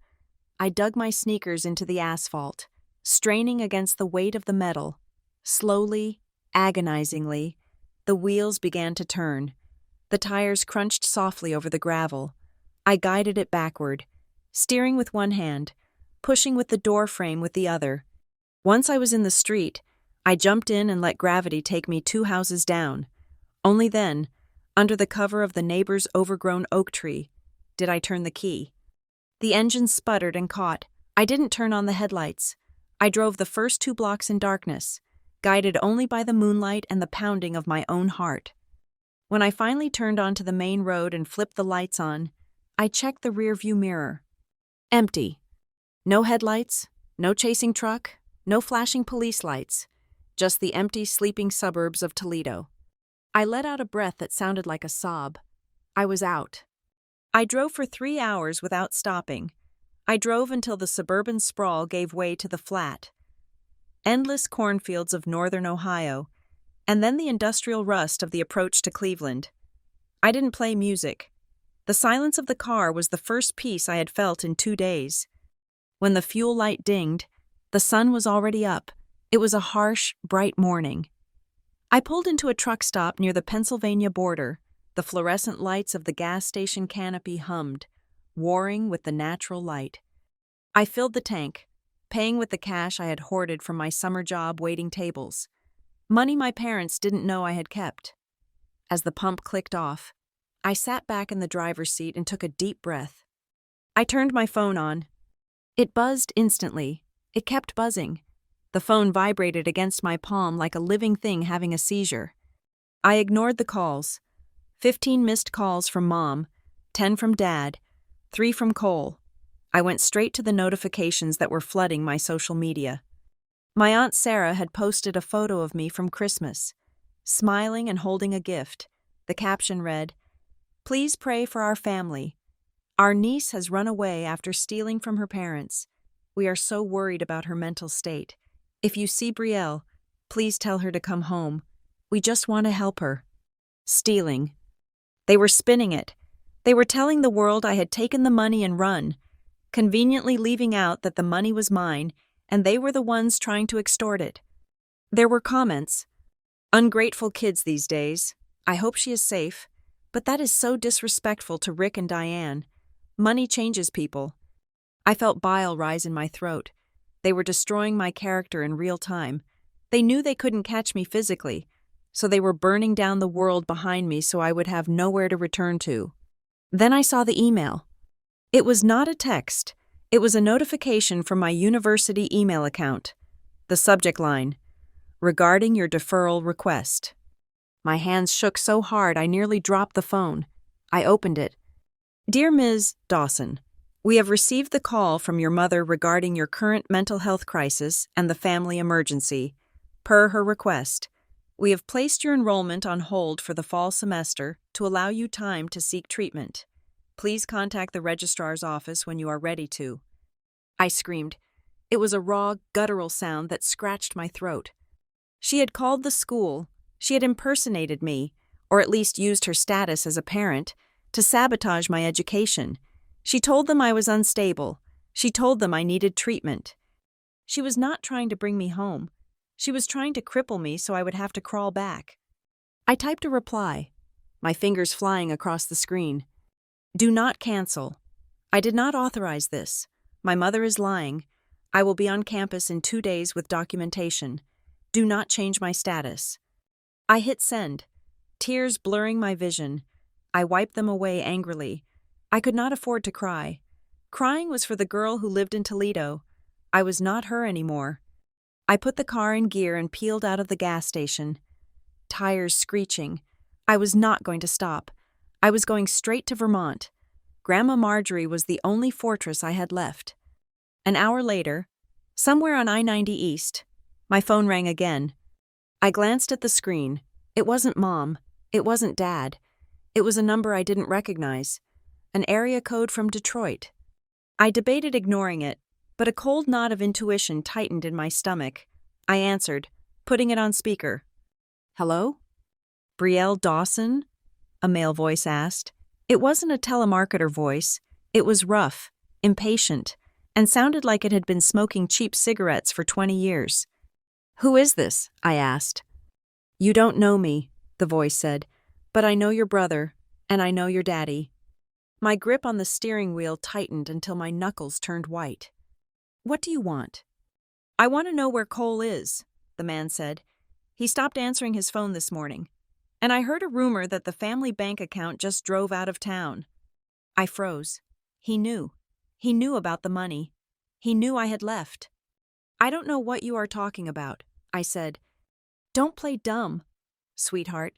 I dug my sneakers into the asphalt, straining against the weight of the metal. Slowly, agonizingly, the wheels began to turn. The tires crunched softly over the gravel. I guided it backward, steering with one hand, pushing with the door frame with the other. Once I was in the street, I jumped in and let gravity take me 2 houses down. Only then, under the cover of the neighbor's overgrown oak tree, did I turn the key. The engine sputtered and caught. I didn't turn on the headlights. I drove the first 2 blocks in darkness, guided only by the moonlight and the pounding of my own heart. When I finally turned onto the main road and flipped the lights on, I checked the rearview mirror. Empty. No headlights, no chasing truck, no flashing police lights, just the empty, sleeping suburbs of Toledo. I let out a breath that sounded like a sob. I was out. I drove for 3 hours without stopping. I drove until the suburban sprawl gave way to the flat. Endless cornfields of northern Ohio, and then the industrial rust of the approach to Cleveland. I didn't play music. The silence of the car was the first peace I had felt in 2 days. When the fuel light dinged, the sun was already up. It was a harsh, bright morning. I pulled into a truck stop near the Pennsylvania border. The fluorescent lights of the gas station canopy hummed, warring with the natural light. I filled the tank, paying with the cash I had hoarded from my summer job waiting tables. Money my parents didn't know I had kept. As the pump clicked off, I sat back in the driver's seat and took a deep breath. I turned my phone on. It buzzed instantly. It kept buzzing. The phone vibrated against my palm like a living thing having a seizure. I ignored the calls. 15 missed calls from Mom, 10 from Dad, 3 from Cole. I went straight to the notifications that were flooding my social media. My Aunt Sarah had posted a photo of me from Christmas, smiling and holding a gift. The caption read, "Please pray for our family. Our niece has run away after stealing from her parents. We are so worried about her mental state. If you see Brielle, please tell her to come home. We just want to help her." Stealing. They were spinning it. They were telling the world I had taken the money and run, conveniently leaving out that the money was mine and they were the ones trying to extort it. There were comments. "Ungrateful kids these days. I hope she is safe. But that is so disrespectful to Rick and Diane. Money changes people." I felt bile rise in my throat. They were destroying my character in real time. They knew they couldn't catch me physically, so they were burning down the world behind me so I would have nowhere to return to. Then I saw the email. It was not a text. It was a notification from my university email account. The subject line, "Regarding your deferral request." My hands shook so hard I nearly dropped the phone. I opened it. "Dear Ms. Dawson, we have received the call from your mother regarding your current mental health crisis and the family emergency. Per her request, we have placed your enrollment on hold for the fall semester to allow you time to seek treatment. Please contact the registrar's office when you are ready to." I screamed. It was a raw, guttural sound that scratched my throat. She had called the school. She had impersonated me, or at least used her status as a parent, to sabotage my education. She told them I was unstable, She told them I needed treatment. She was not trying to bring me home. She was trying to cripple me so I would have to crawl back. I typed a reply, my fingers flying across the screen. Do not cancel. I did not authorize this. My mother is lying. I will be on campus in 2 days with documentation. Do not change my status. I hit send, tears blurring my vision. I wiped them away angrily. I could not afford to cry. Crying was for the girl who lived in Toledo. I was not her anymore. I put the car in gear and peeled out of the gas station. Tires screeching. I was not going to stop. I was going straight to Vermont. Grandma Marjorie was the only fortress I had left. An hour later, somewhere on I-90 East, my phone rang again. I glanced at the screen. It wasn't Mom. It wasn't Dad. It was a number I didn't recognize. An area code from Detroit. I debated ignoring it, but a cold knot of intuition tightened in my stomach. I answered, putting it on speaker. Hello? Brielle Dawson? A male voice asked. It wasn't a telemarketer voice. It was rough, impatient, and sounded like it had been smoking cheap cigarettes for 20 years. Who is this? I asked. You don't know me, the voice said, but I know your brother, and I know your daddy. My grip on the steering wheel tightened until my knuckles turned white. What do you want? I want to know where Cole is, the man said. He stopped answering his phone this morning, and I heard a rumor that the family bank account just drove out of town. I froze. He knew. He knew about the money. He knew I had left. I don't know what you are talking about, I said. Don't play dumb, sweetheart,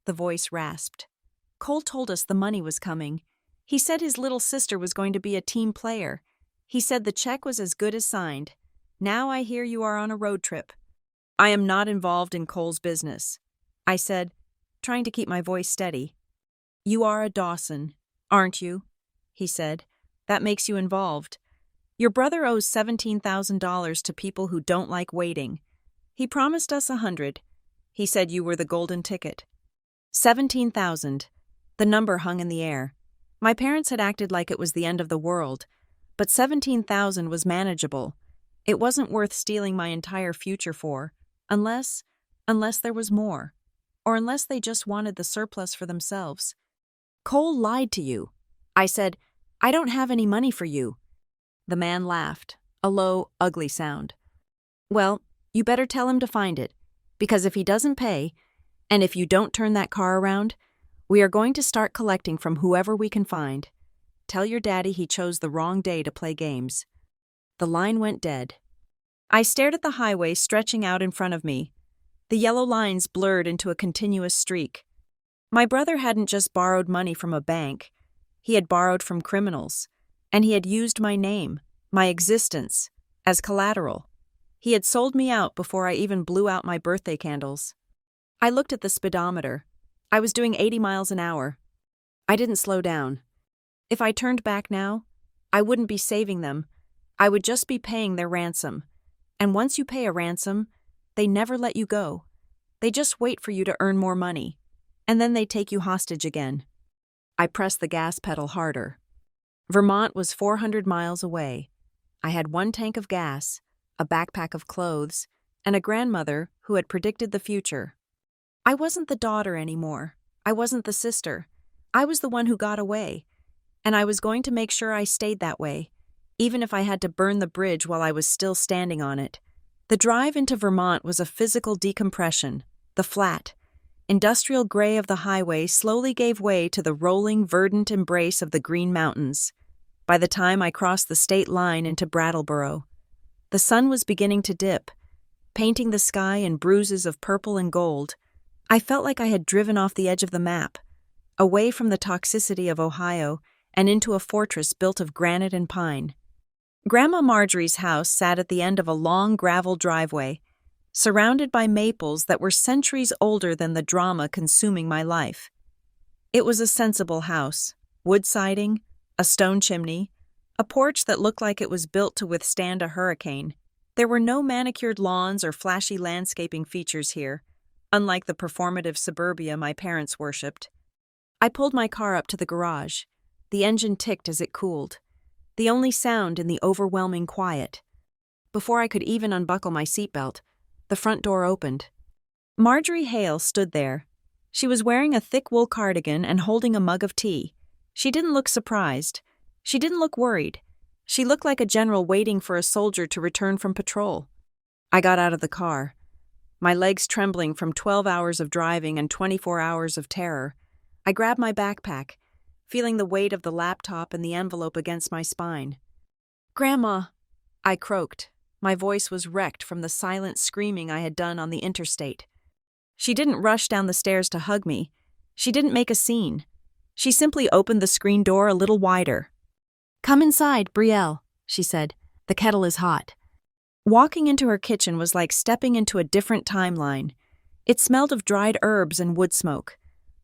the voice rasped. Cole told us the money was coming. He said his little sister was going to be a team player. He said the check was as good as signed. Now I hear you are on a road trip. I am not involved in Cole's business, I said, trying to keep my voice steady. You are a Dawson, aren't you? He said. That makes you involved. Your brother owes $17,000 to people who don't like waiting. He promised us $100. He said you were the golden ticket. 17,000. The number hung in the air. My parents had acted like it was the end of the world, but 17,000 was manageable. It wasn't worth stealing my entire future for, unless there was more, or unless they just wanted the surplus for themselves. Cole lied to you. I said, I don't have any money for you. The man laughed, a low, ugly sound. Well, you better tell him to find it, because if he doesn't pay, and if you don't turn that car around, we are going to start collecting from whoever we can find. Tell your daddy he chose the wrong day to play games. The line went dead. I stared at the highway stretching out in front of me. The yellow lines blurred into a continuous streak. My brother hadn't just borrowed money from a bank. He had borrowed from criminals, and he had used my name, my existence, as collateral. He had sold me out before I even blew out my birthday candles. I looked at the speedometer. I was doing 80 miles an hour. I didn't slow down. If I turned back now, I wouldn't be saving them. I would just be paying their ransom. And once you pay a ransom, they never let you go. They just wait for you to earn more money, and then they take you hostage again. I pressed the gas pedal harder. Vermont was 400 miles away. I had 1 tank of gas, a backpack of clothes, and a grandmother who had predicted the future. I wasn't the daughter anymore. I wasn't the sister. I was the one who got away, and I was going to make sure I stayed that way, even if I had to burn the bridge while I was still standing on it. The drive into Vermont was a physical decompression. The flat, industrial gray of the highway slowly gave way to the rolling, verdant embrace of the Green Mountains. By the time I crossed the state line into Brattleboro, the sun was beginning to dip, painting the sky in bruises of purple and gold. I felt like I had driven off the edge of the map, away from the toxicity of Ohio and into a fortress built of granite and pine. Grandma Marjorie's house sat at the end of a long gravel driveway, surrounded by maples that were centuries older than the drama consuming my life. It was a sensible house, wood siding, a stone chimney, a porch that looked like it was built to withstand a hurricane. There were no manicured lawns or flashy landscaping features here, unlike the performative suburbia my parents worshipped. I pulled my car up to the garage. The engine ticked as it cooled. the only sound in the overwhelming quiet. Before I could even unbuckle my seatbelt, the front door opened. Marjorie Hale stood there. She was wearing a thick wool cardigan and holding a mug of tea. She didn't look surprised. She didn't look worried. She looked like a general waiting for a soldier to return from patrol. I got out of the car, my legs trembling from 12 hours of driving and 24 hours of terror. I grabbed my backpack, feeling the weight of the laptop and the envelope against my spine. "Grandma," I croaked. My voice was wrecked from the silent screaming I had done on the interstate. She didn't rush down the stairs to hug me. She didn't make a scene. She simply opened the screen door a little wider. "Come inside, Brielle," she said. "The kettle is hot." Walking into her kitchen was like stepping into a different timeline. It smelled of dried herbs and wood smoke.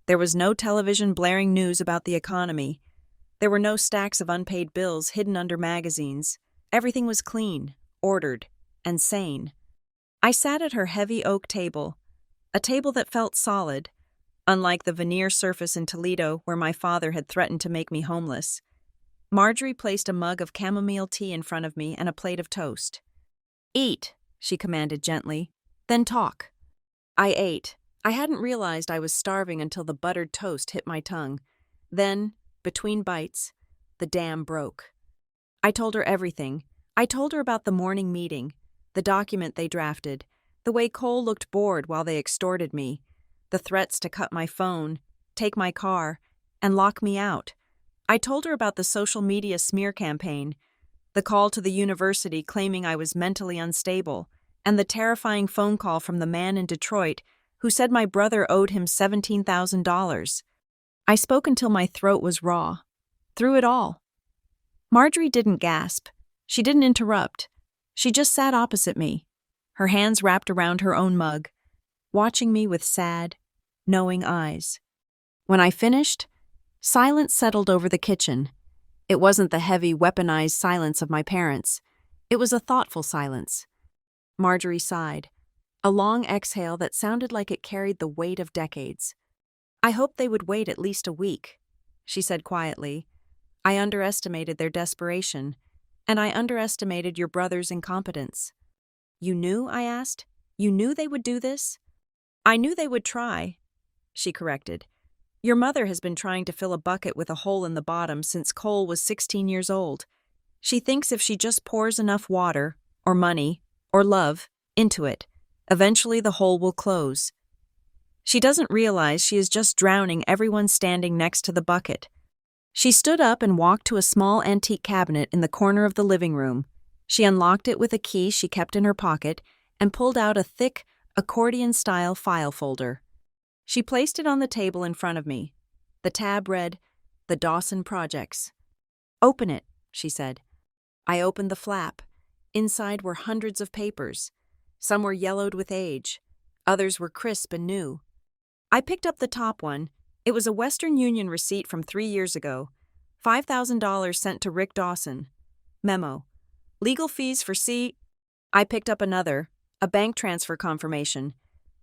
There was no television blaring news about the economy. There were no stacks of unpaid bills hidden under magazines. Everything was clean, ordered, and sane. I sat at her heavy oak table, a table that felt solid, unlike the veneer surface in Toledo where my father had threatened to make me homeless. Marjorie placed a mug of chamomile tea in front of me and a plate of toast. "Eat," she commanded gently, "then talk." I ate. I hadn't realized I was starving until the buttered toast hit my tongue. Then, between bites, the dam broke. I told her everything. I told her about the morning meeting, the document they drafted, the way Cole looked bored while they extorted me, the threats to cut my phone, take my car, and lock me out. I told her about the social media smear campaign, the call to the university claiming I was mentally unstable, and the terrifying phone call from the man in Detroit who said my brother owed him $17,000. I spoke until my throat was raw. Through it all. Marjorie didn't gasp. She didn't interrupt. She just sat opposite me, her hands wrapped around her own mug, watching me with sad, knowing eyes. When I finished, silence settled over the kitchen. It wasn't the heavy, weaponized silence of my parents. It was a thoughtful silence. Marjorie sighed, a long exhale that sounded like it carried the weight of decades. "I hoped they would wait at least a week," she said quietly. "I underestimated their desperation, and I underestimated your brother's incompetence." "You knew?" I asked. "You knew they would do this?" "I knew they would try," she corrected. "Your mother has been trying to fill a bucket with a hole in the bottom since Cole was 16 years old. She thinks if she just pours enough water, or money, or love, into it, eventually the hole will close. She doesn't realize she is just drowning everyone standing next to the bucket." She stood up and walked to a small antique cabinet in the corner of the living room. She unlocked it with a key she kept in her pocket and pulled out a thick, accordion-style file folder. She placed it on the table in front of me. The tab read, "The Dawson Projects." "Open it," she said. I opened the flap. Inside were hundreds of papers. Some were yellowed with age. Others were crisp and new. I picked up the top one. It was a Western Union receipt from 3 years ago. $5,000 sent to Rick Dawson. Memo. Legal fees for C. I picked up another, a bank transfer confirmation.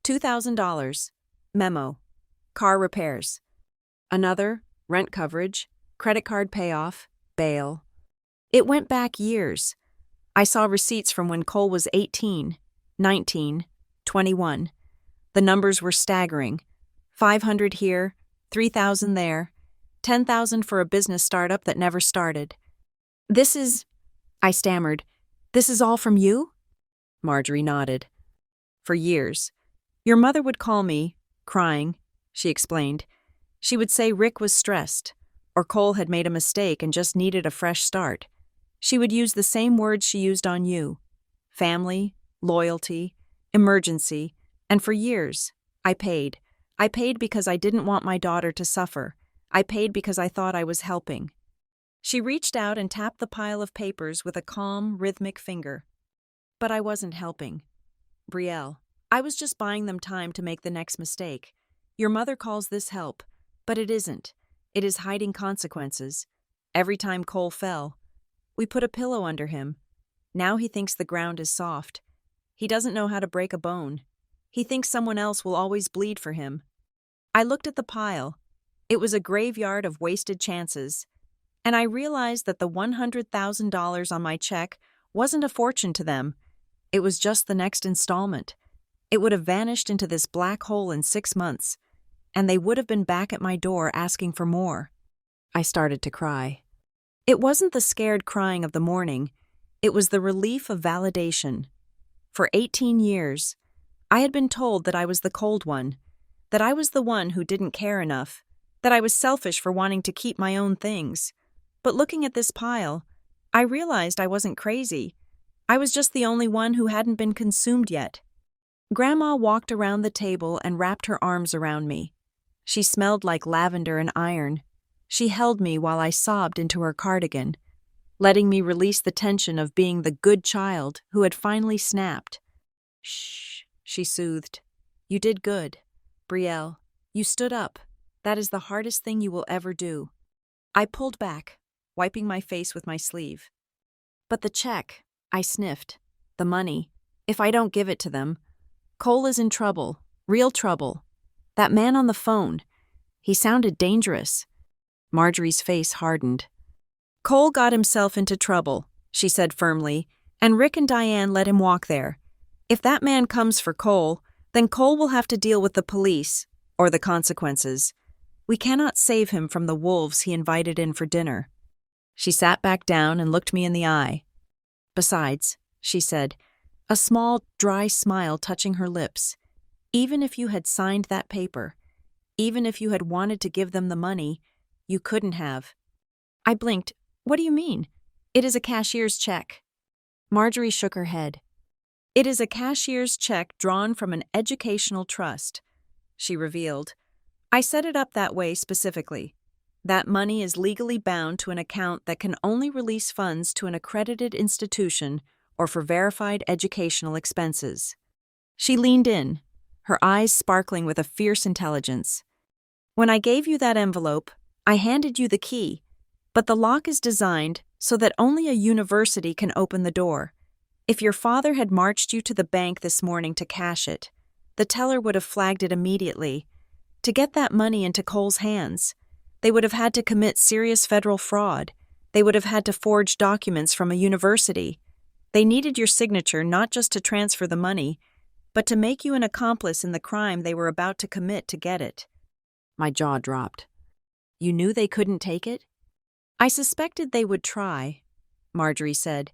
$2,000. Memo. Car repairs. Another, rent coverage, credit card payoff, bail. It went back years. I saw receipts from when Cole was 18, 19, 21. The numbers were staggering. 500 here, 3,000 there, 10,000 for a business startup that never started. "This is," I stammered, "this is all from you?" Marjorie nodded. "For years. Your mother would call me, crying," she explained. She would say Rick was stressed, or Cole had made a mistake and just needed a fresh start. She would use the same words she used on you: family, loyalty, emergency, and for years, I paid. I paid because I didn't want my daughter to suffer. I paid because I thought I was helping. She reached out and tapped the pile of papers with a calm, rhythmic finger. But I wasn't helping. "Brielle, I was just buying them time to make the next mistake. Your mother calls this help, but it isn't. It is hiding consequences. Every time Cole fell, we put a pillow under him. Now he thinks the ground is soft. He doesn't know how to break a bone. He thinks someone else will always bleed for him." I looked at the pile. It was a graveyard of wasted chances. And I realized that the $100,000 on my check wasn't a fortune to them. It was just the next installment. It would have vanished into this black hole in 6 months, and they would have been back at my door asking for more. I started to cry. It wasn't the scared crying of the morning. It was the relief of validation. For 18 years, I had been told that I was the cold one, that I was the one who didn't care enough, that I was selfish for wanting to keep my own things. But looking at this pile, I realized I wasn't crazy. I was just the only one who hadn't been consumed yet. Grandma walked around the table and wrapped her arms around me. She smelled like lavender and iron. She held me while I sobbed into her cardigan, letting me release the tension of being the good child who had finally snapped. "Shh," she soothed. "You did good. Brielle, you stood up. That is the hardest thing you will ever do." I pulled back, wiping my face with my sleeve. "But the check," I sniffed. "The money. If I don't give it to them. Cole is in trouble, real trouble. That man on the phone, he sounded dangerous." Marjorie's face hardened. "Cole got himself into trouble," she said firmly, "and Rick and Diane let him walk there. If that man comes for Cole, then Cole will have to deal with the police, or the consequences. We cannot save him from the wolves he invited in for dinner." She sat back down and looked me in the eye. "Besides," she said, a small, dry smile touching her lips, "even if you had signed that paper, even if you had wanted to give them the money, you couldn't have." I blinked. "What do you mean?" "It is a cashier's check." Marjorie shook her head. "It is a cashier's check drawn from an educational trust," she revealed. "I set it up that way specifically. That money is legally bound to an account that can only release funds to an accredited institution or for verified educational expenses." She leaned in, her eyes sparkling with a fierce intelligence. "When I gave you that envelope, I handed you the key, but the lock is designed so that only a university can open the door. If your father had marched you to the bank this morning to cash it, the teller would have flagged it immediately. To get that money into Cole's hands, they would have had to commit serious federal fraud. They would have had to forge documents from a university. They needed your signature not just to transfer the money, but to make you an accomplice in the crime they were about to commit to get it." My jaw dropped. "You knew they couldn't take it?" "I suspected they would try," Marjorie said,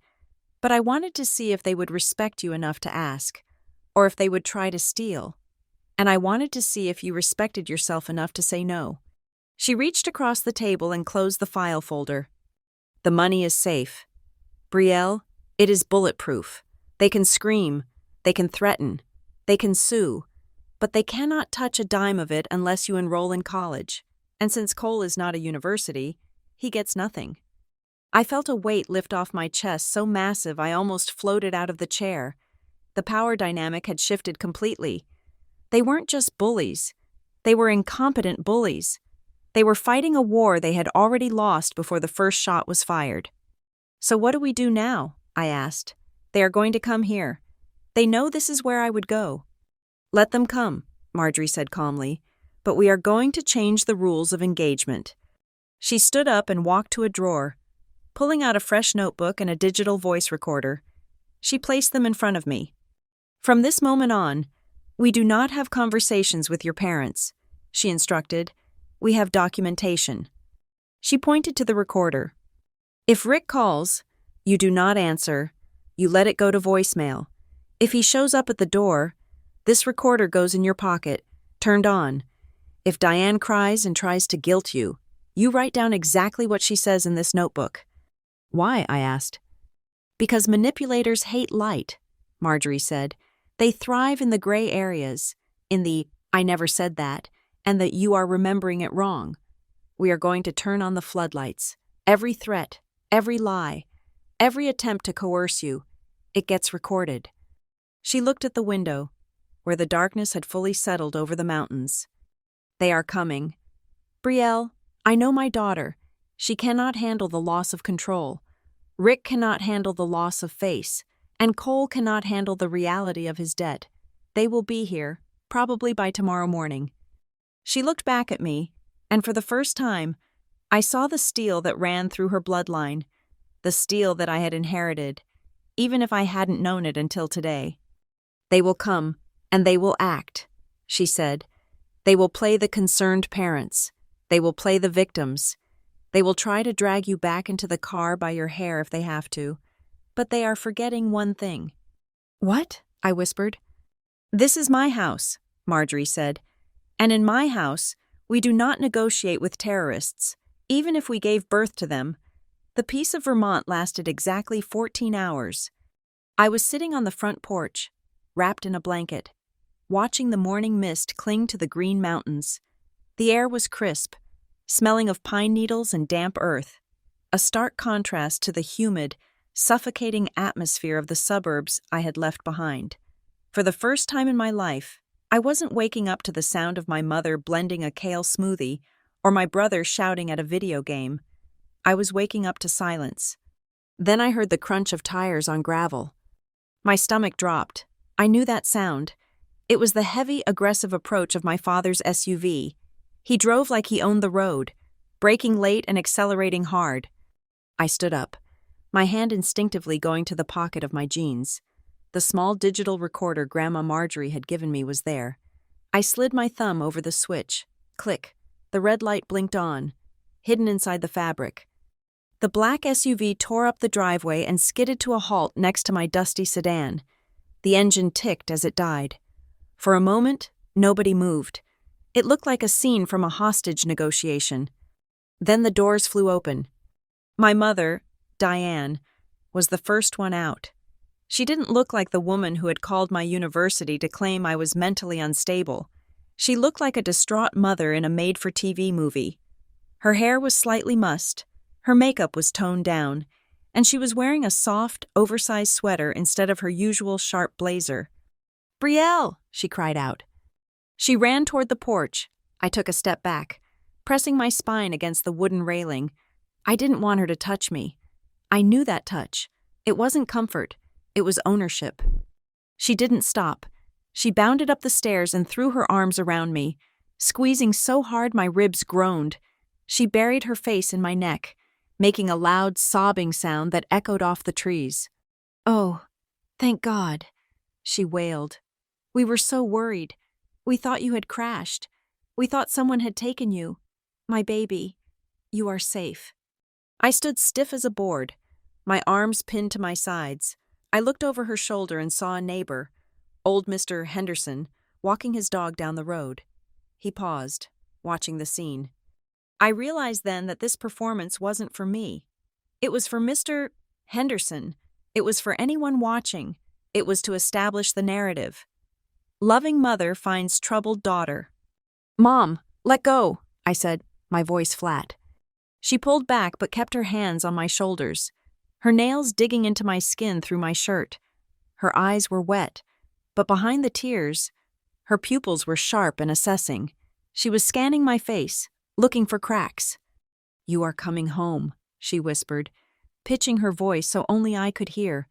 "but I wanted to see if they would respect you enough to ask, or if they would try to steal. And I wanted to see if you respected yourself enough to say no." She reached across the table and closed the file folder. "The money is safe. Brielle, it is bulletproof. They can scream, they can threaten, they can sue, but they cannot touch a dime of it unless you enroll in college. And since Cole is not a university, he gets nothing." I felt a weight lift off my chest so massive I almost floated out of the chair. The power dynamic had shifted completely. They weren't just bullies. They were incompetent bullies. They were fighting a war they had already lost before the first shot was fired. "So what do we do now?" I asked. "They are going to come here. They know this is where I would go." "Let them come," Marjorie said calmly, "but we are going to change the rules of engagement." She stood up and walked to a drawer, pulling out a fresh notebook and a digital voice recorder. She placed them in front of me. "From this moment on, we do not have conversations with your parents," she instructed. "We have documentation." She pointed to the recorder. "If Rick calls, you do not answer. You let it go to voicemail. If he shows up at the door, this recorder goes in your pocket, turned on. If Diane cries and tries to guilt you, you write down exactly what she says in this notebook." "Why?" I asked. "Because manipulators hate light," Marjorie said. "They thrive in the gray areas, in the 'I never said that,' and the 'you are remembering it wrong.' We are going to turn on the floodlights. Every threat, every lie, every attempt to coerce you, it gets recorded." She looked at the window, where the darkness had fully settled over the mountains. "They are coming. Brielle, I know my daughter. She cannot handle the loss of control. Rick cannot handle the loss of face, and Cole cannot handle the reality of his debt. They will be here, probably by tomorrow morning." She looked back at me, and for the first time, I saw the steel that ran through her bloodline, the steel that I had inherited, even if I hadn't known it until today. "They will come, and they will act," she said. "They will play the concerned parents. They will play the victims. They will try to drag you back into the car by your hair if they have to. But they are forgetting one thing." "What?" I whispered. "This is my house," Marjorie said. "And in my house, we do not negotiate with terrorists, even if we gave birth to them." The peace of Vermont lasted exactly 14 hours. I was sitting on the front porch, wrapped in a blanket, watching the morning mist cling to the green mountains. The air was crisp, smelling of pine needles and damp earth, a stark contrast to the humid, suffocating atmosphere of the suburbs I had left behind. For the first time in my life, I wasn't waking up to the sound of my mother blending a kale smoothie or my brother shouting at a video game. I was waking up to silence. Then I heard the crunch of tires on gravel. My stomach dropped. I knew that sound. It was the heavy, aggressive approach of my father's SUV. He drove like he owned the road, braking late and accelerating hard. I stood up, my hand instinctively going to the pocket of my jeans. The small digital recorder Grandma Marjorie had given me was there. I slid my thumb over the switch. Click. The red light blinked on, hidden inside the fabric. The black SUV tore up the driveway and skidded to a halt next to my dusty sedan. The engine ticked as it died. For a moment, nobody moved. It looked like a scene from a hostage negotiation. Then the doors flew open. My mother, Diane, was the first one out. She didn't look like the woman who had called my university to claim I was mentally unstable. She looked like a distraught mother in a made-for-TV movie. Her hair was slightly mussed, her makeup was toned down, and she was wearing a soft, oversized sweater instead of her usual sharp blazer. "Brielle!" she cried out. She ran toward the porch. I took a step back, pressing my spine against the wooden railing. I didn't want her to touch me. I knew that touch. It wasn't comfort. It was ownership. She didn't stop. She bounded up the stairs and threw her arms around me, squeezing so hard my ribs groaned. She buried her face in my neck, making a loud, sobbing sound that echoed off the trees. "Oh, thank God," she wailed. "We were so worried. We thought you had crashed. We thought someone had taken you. My baby, you are safe." I stood stiff as a board, my arms pinned to my sides. I looked over her shoulder and saw a neighbor, old Mr. Henderson, walking his dog down the road. He paused, watching the scene. I realized then that this performance wasn't for me. It was for Mr. Henderson. It was for anyone watching. It was to establish the narrative. Loving mother finds troubled daughter. "Mom, let go," I said, my voice flat. She pulled back but kept her hands on my shoulders, her nails digging into my skin through my shirt. Her eyes were wet, but behind the tears, her pupils were sharp and assessing. She was scanning my face, looking for cracks. "You are coming home," she whispered, pitching her voice so only I could hear.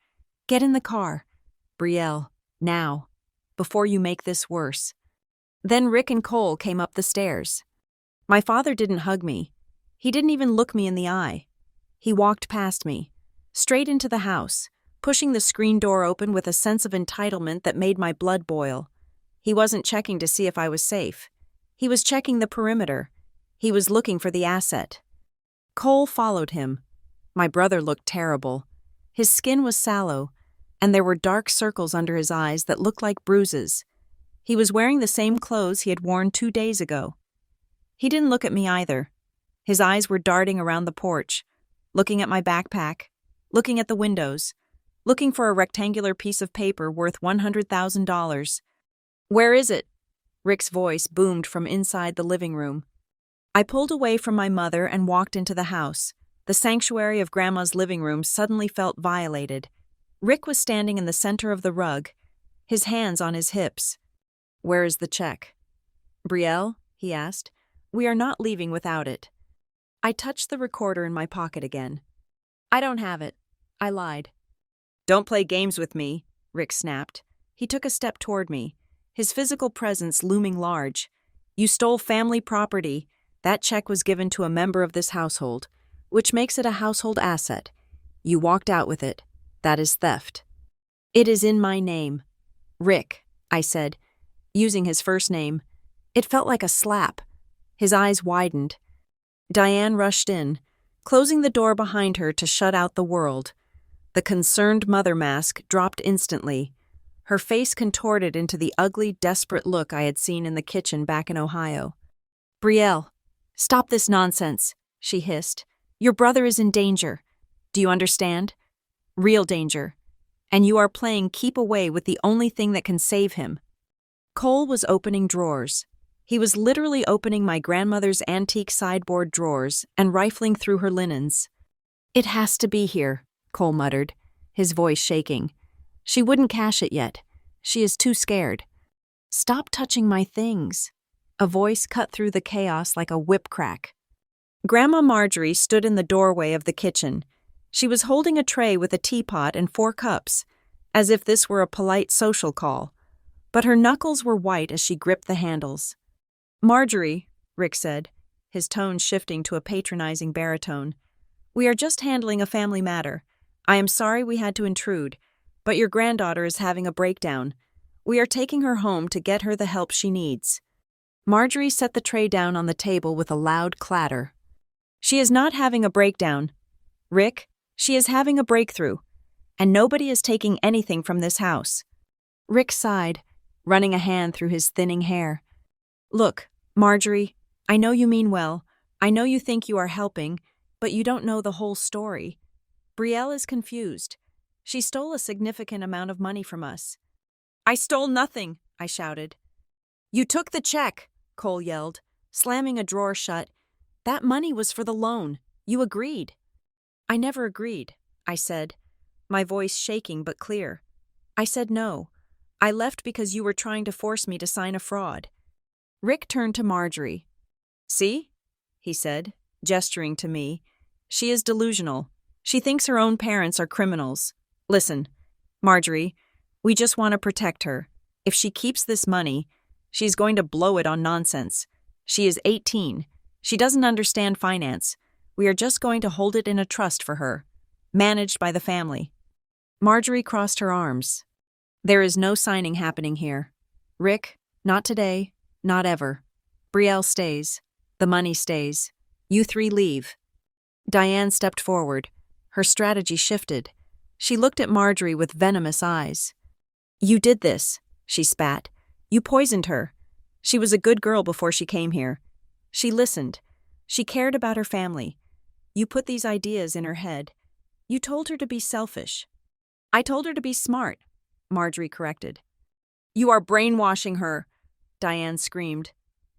"Get in the car. Brielle, now, before you make this worse." Then Rick and Cole came up the stairs. My father didn't hug me. He didn't even look me in the eye. He walked past me, straight into the house, pushing the screen door open with a sense of entitlement that made my blood boil. He wasn't checking to see if I was safe. He was checking the perimeter. He was looking for the asset. Cole followed him. My brother looked terrible. His skin was sallow, and there were dark circles under his eyes that looked like bruises. He was wearing the same clothes he had worn 2 days ago. He didn't look at me either. His eyes were darting around the porch, looking at my backpack, looking at the windows, looking for a rectangular piece of paper worth $100,000. "Where is it?" Rick's voice boomed from inside the living room. I pulled away from my mother and walked into the house. The sanctuary of Grandma's living room suddenly felt violated. Rick was standing in the center of the rug, his hands on his hips. "Where is the check?" "Brielle," he asked, "we are not leaving without it." I touched the recorder in my pocket again. "I don't have it," I lied. "Don't play games with me," Rick snapped. He took a step toward me, his physical presence looming large. "You stole family property. That check was given to a member of this household, which makes it a household asset. You walked out with it. That is theft. It is in my name. Rick, I said, using his first name. It felt like a slap. His eyes widened. Diane rushed in, closing the door behind her to shut out the world. The concerned mother mask dropped instantly. Her face contorted into the ugly, desperate look I had seen in the kitchen back in Ohio. Brielle, stop this nonsense, she hissed. Your brother is in danger. Do you understand? Real danger. And you are playing keep away with the only thing that can save him. Cole was opening drawers. He was literally opening my grandmother's antique sideboard drawers and rifling through her linens. It has to be here, Cole muttered, his voice shaking. She wouldn't cash it yet. She is too scared. Stop touching my things. A voice cut through the chaos like a whip crack. Grandma Marjorie stood in the doorway of the kitchen. She was holding a tray with a teapot and 4 cups, as if this were a polite social call. But her knuckles were white as she gripped the handles. Marjorie, Rick said, his tone shifting to a patronizing baritone, we are just handling a family matter. I am sorry we had to intrude, but your granddaughter is having a breakdown. We are taking her home to get her the help she needs. Marjorie set the tray down on the table with a loud clatter. She is not having a breakdown. Rick, she is having a breakthrough, and nobody is taking anything from this house. Rick sighed, running a hand through his thinning hair. Look, Marjorie, I know you mean well. I know you think you are helping, but you don't know the whole story. Brielle is confused. She stole a significant amount of money from us. I stole nothing, I shouted. You took the check, Cole yelled, slamming a drawer shut. That money was for the loan. You agreed. I never agreed, I said, my voice shaking but clear. I said no. I left because you were trying to force me to sign a fraud. Rick turned to Marjorie. See? He said, gesturing to me. She is delusional. She thinks her own parents are criminals. Listen, Marjorie, we just want to protect her. If she keeps this money, she's going to blow it on nonsense. She is 18. She doesn't understand finance. We are just going to hold it in a trust for her, managed by the family. Marjorie crossed her arms. There is no signing happening here. Rick, not today, not ever. Brielle stays. The money stays. You 3 leave. Diane stepped forward. Her strategy shifted. She looked at Marjorie with venomous eyes. You did this, she spat. You poisoned her. She was a good girl before she came here. She listened. She cared about her family. You put these ideas in her head. You told her to be selfish. I told her to be smart, Marjorie corrected. You are brainwashing her, Diane screamed.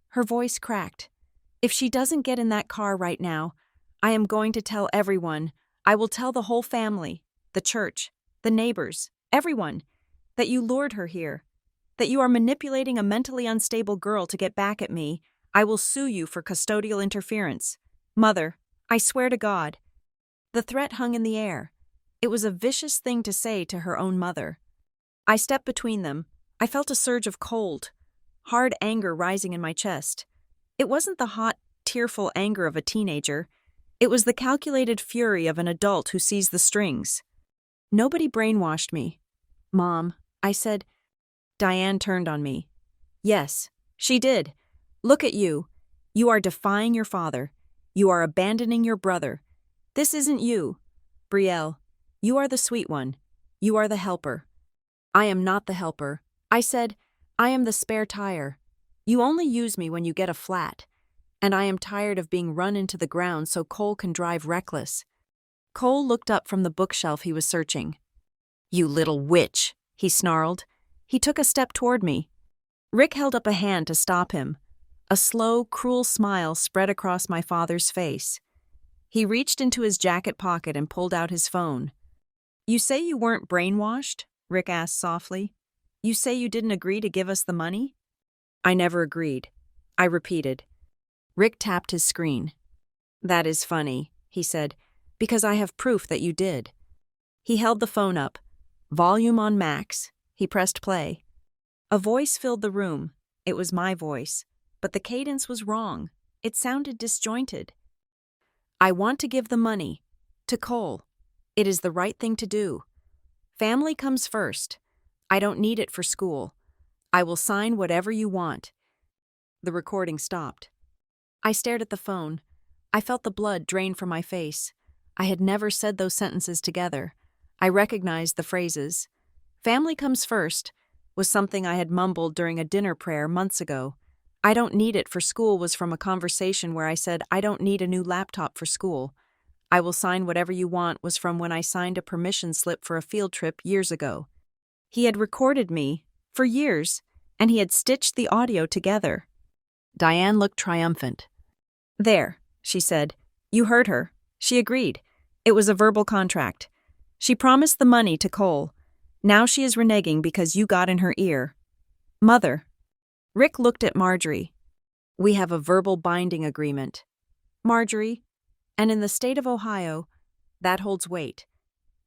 Her voice cracked. If she doesn't get in that car right now, I am going to tell everyone. I will tell the whole family, the church, the neighbors, everyone, that you lured her here, that you are manipulating a mentally unstable girl to get back at me. I will sue you for custodial interference. Mother, I swear to God. The threat hung in the air. It was a vicious thing to say to her own mother. I stepped between them. I felt a surge of cold, hard anger rising in my chest. It wasn't the hot, tearful anger of a teenager. It was the calculated fury of an adult who sees the strings. Nobody brainwashed me. Mom, I said. Diane turned on me. Yes, she did. Look at you. You are defying your father. You are abandoning your brother. This isn't you. Brielle, you are the sweet one. You are the helper. I am not the helper. I said, I am the spare tire. You only use me when you get a flat. And I am tired of being run into the ground so Cole can drive reckless. Cole looked up from the bookshelf he was searching. You little witch, he snarled. He took a step toward me. Rick held up a hand to stop him. A slow, cruel smile spread across my father's face. He reached into his jacket pocket and pulled out his phone. You say you weren't brainwashed? Rick asked softly. You say you didn't agree to give us the money? I never agreed. I repeated. Rick tapped his screen. That is funny, he said, because I have proof that you did. He held the phone up. Volume on max. He pressed play. A voice filled the room. It was my voice, but the cadence was wrong. It sounded disjointed. I want to give the money to Cole. It is the right thing to do. Family comes first. I don't need it for school. I will sign whatever you want. The recording stopped. I stared at the phone. I felt the blood drain from my face. I had never said those sentences together. I recognized the phrases. Family comes first was something I had mumbled during a dinner prayer months ago. I don't need it for school was from a conversation where I said I don't need a new laptop for school. I will sign whatever you want was from when I signed a permission slip for a field trip years ago. He had recorded me, for years, and he had stitched the audio together. Diane looked triumphant. There, she said. You heard her. She agreed. It was a verbal contract. She promised the money to Cole. Now she is reneging because you got in her ear. Mother. Rick looked at Marjorie. We have a verbal binding agreement. Marjorie, and in the state of Ohio, that holds weight.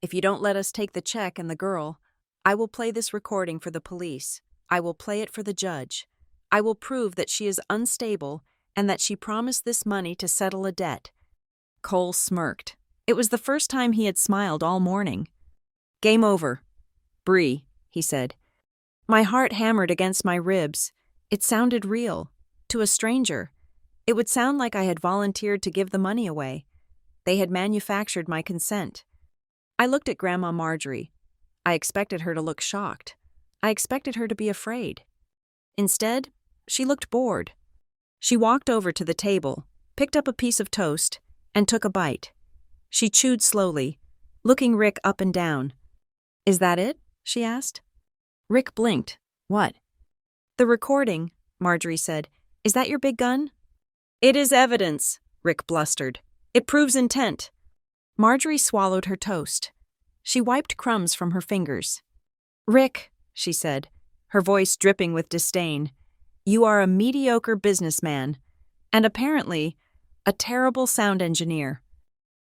If you don't let us take the check and the girl, I will play this recording for the police. I will play it for the judge. I will prove that she is unstable and that she promised this money to settle a debt. Cole smirked. It was the first time he had smiled all morning. Game over. Bree, he said. My heart hammered against my ribs. It sounded real. To a stranger. It would sound like I had volunteered to give the money away. They had manufactured my consent. I looked at Grandma Marjorie. I expected her to look shocked. I expected her to be afraid. Instead, she looked bored. She walked over to the table, picked up a piece of toast, and took a bite. She chewed slowly, looking Rick up and down. Is that it? She asked. Rick blinked. What? The recording, Marjorie said. Is that your big gun? It is evidence, Rick blustered. It proves intent. Marjorie swallowed her toast. She wiped crumbs from her fingers. Rick, she said, her voice dripping with disdain, you are a mediocre businessman, and apparently, a terrible sound engineer.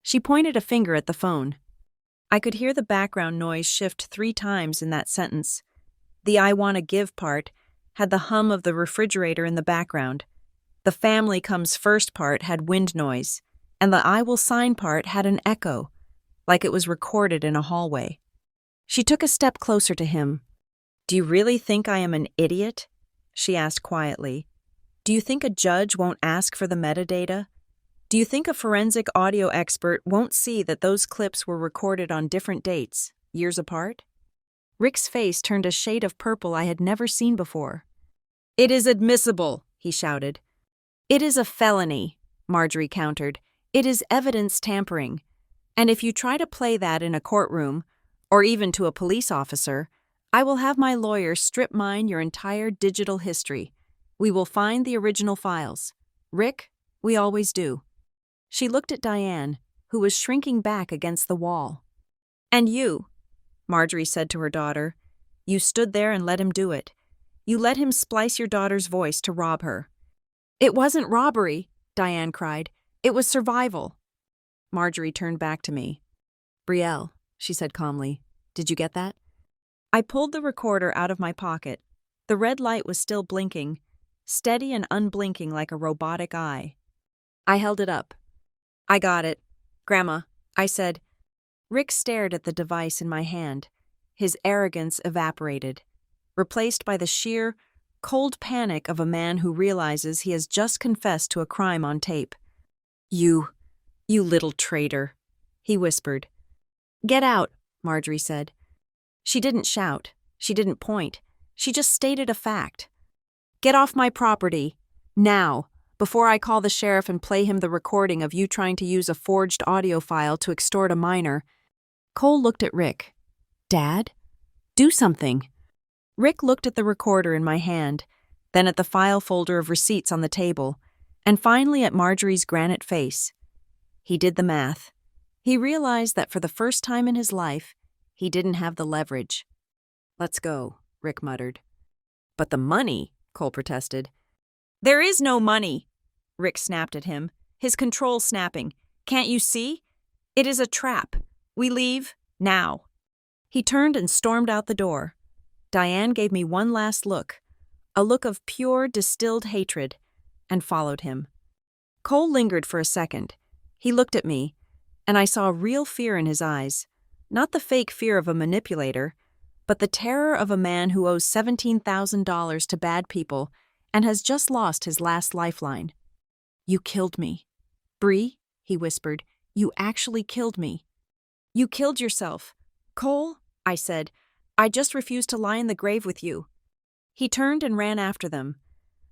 She pointed a finger at the phone. I could hear the background noise shift 3 times in that sentence. The I wanna give part had the hum of the refrigerator in the background. The family comes first part had wind noise, and the I will sign part had an echo, like it was recorded in a hallway. She took a step closer to him. Do you really think I am an idiot? She asked quietly. Do you think a judge won't ask for the metadata? Do you think a forensic audio expert won't see that those clips were recorded on different dates, years apart? Rick's face turned a shade of purple I had never seen before. It is admissible, he shouted. It is a felony, Marjorie countered. It is evidence tampering. And if you try to play that in a courtroom, or even to a police officer, I will have my lawyer strip mine your entire digital history. We will find the original files. Rick, we always do. She looked at Diane, who was shrinking back against the wall. And you, Marjorie said to her daughter, you stood there and let him do it. You let him splice your daughter's voice to rob her. It wasn't robbery, Diane cried. It was survival. Marjorie turned back to me. Brielle, she said calmly, did you get that? I pulled the recorder out of my pocket. The red light was still blinking, steady and unblinking like a robotic eye. I held it up. I got it. Grandma, I said. Rick stared at the device in my hand. His arrogance evaporated, replaced by the sheer, cold panic of a man who realizes he has just confessed to a crime on tape. You little traitor, he whispered. Get out, Marjorie said. She didn't shout. She didn't point. She just stated a fact. Get off my property, now, before I call the sheriff and play him the recording of you trying to use a forged audio file to extort a minor. Cole looked at Rick. Dad? Do something. Rick looked at the recorder in my hand, then at the file folder of receipts on the table, and finally at Marjorie's granite face. He did the math. He realized that for the first time in his life, he didn't have the leverage. Let's go, Rick muttered. But the money, Cole protested. There is no money, Rick snapped at him, his control snapping. Can't you see? It is a trap. We leave now. He turned and stormed out the door. Diane gave me one last look, a look of pure, distilled hatred, and followed him. Cole lingered for a second. He looked at me, and I saw real fear in his eyes. Not the fake fear of a manipulator, but the terror of a man who owes $17,000 to bad people and has just lost his last lifeline. "You killed me. Bree," he whispered, "you actually killed me." "You killed yourself." "Cole," I said, "I just refuse to lie in the grave with you." He turned and ran after them.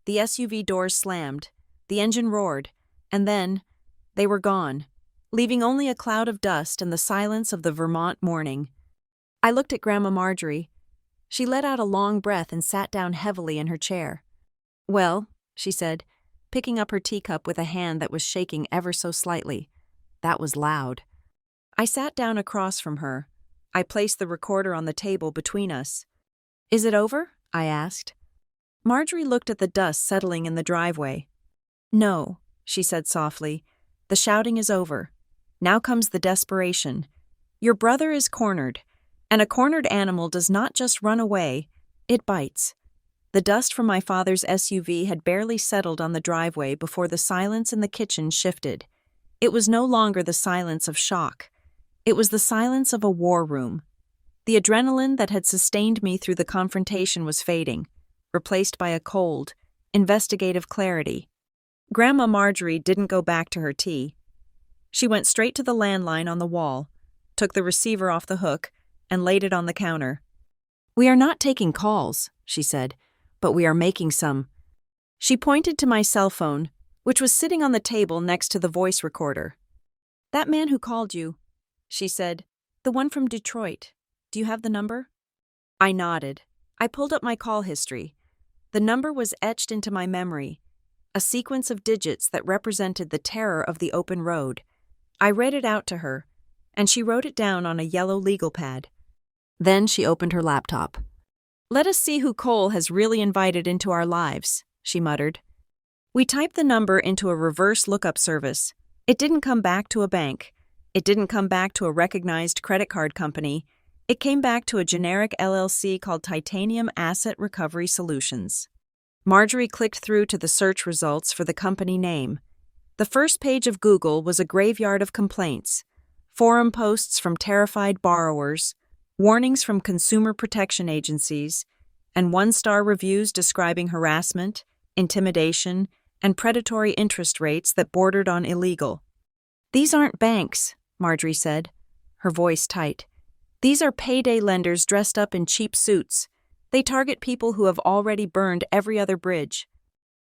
The SUV doors slammed, the engine roared, and then they were gone, leaving only a cloud of dust and the silence of the Vermont morning. I looked at Grandma Marjorie. She let out a long breath and sat down heavily in her chair. "Well," she said, picking up her teacup with a hand that was shaking ever so slightly. That was loud. I sat down across from her. I placed the recorder on the table between us. "Is it over?" I asked. Marjorie looked at the dust settling in the driveway. "No," she said softly. "The shouting is over. Now comes the desperation. Your brother is cornered, and a cornered animal does not just run away, it bites." The dust from my father's SUV had barely settled on the driveway before the silence in the kitchen shifted. It was no longer the silence of shock. It was the silence of a war room. The adrenaline that had sustained me through the confrontation was fading, replaced by a cold, investigative clarity. Grandma Marjorie didn't go back to her tea. She went straight to the landline on the wall, took the receiver off the hook, and laid it on the counter. "We are not taking calls," she said, "but we are making some." She pointed to my cell phone, which was sitting on the table next to the voice recorder. "That man who called you," she said, "the one from Detroit. Do you have the number?" I nodded. I pulled up my call history. The number was etched into my memory, a sequence of digits that represented the terror of the open road. I read it out to her, and she wrote it down on a yellow legal pad. Then she opened her laptop. "Let us see who Cole has really invited into our lives," she muttered. We typed the number into a reverse lookup service. It didn't come back to a bank. It didn't come back to a recognized credit card company. It came back to a generic LLC called Titanium Asset Recovery Solutions. Marjorie clicked through to the search results for the company name. The first page of Google was a graveyard of complaints, forum posts from terrified borrowers, warnings from consumer protection agencies, and one-star reviews describing harassment, intimidation, and predatory interest rates that bordered on illegal. "These aren't banks," Marjorie said, her voice tight. "These are payday lenders dressed up in cheap suits. They target people who have already burned every other bridge."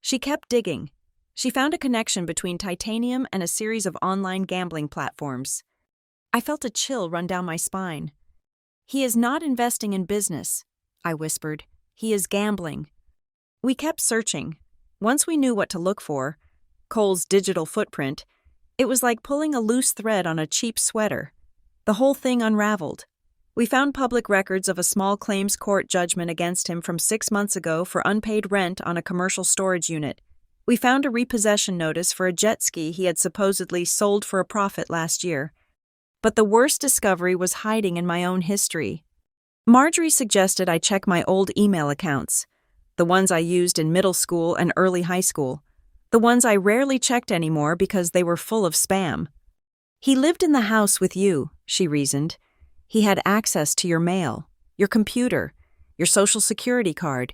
She kept digging. She found a connection between Titanium and a series of online gambling platforms. I felt a chill run down my spine. "He is not investing in business," I whispered. "He is gambling." We kept searching. Once we knew what to look for, Cole's digital footprint, it was like pulling a loose thread on a cheap sweater. The whole thing unraveled. We found public records of a small claims court judgment against him from 6 months ago for unpaid rent on a commercial storage unit. We found a repossession notice for a jet ski he had supposedly sold for a profit last year. But the worst discovery was hiding in my own history. Marjorie suggested I check my old email accounts, the ones I used in middle school and early high school, the ones I rarely checked anymore because they were full of spam. "He lived in the house with you," she reasoned. "He had access to your mail, your computer, your social security card.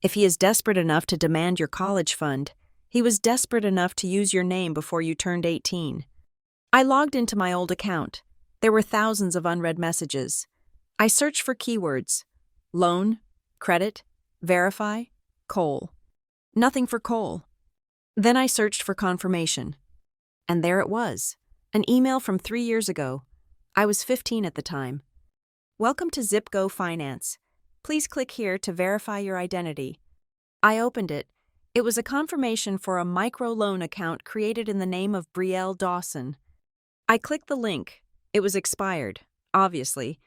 If he is desperate enough to demand your college fund, he was desperate enough to use your name before you turned 18. I logged into my old account. There were thousands of unread messages. I searched for keywords: loan, credit, verify, Cole. Nothing for Cole. Then I searched for confirmation. And there it was, an email from 3 years ago. I was 15 at the time. "Welcome to ZipGo Finance. Please click here to verify your identity." I opened it. It was a confirmation for a microloan account created in the name of Brielle Dawson. I clicked the link. It was expired, obviously,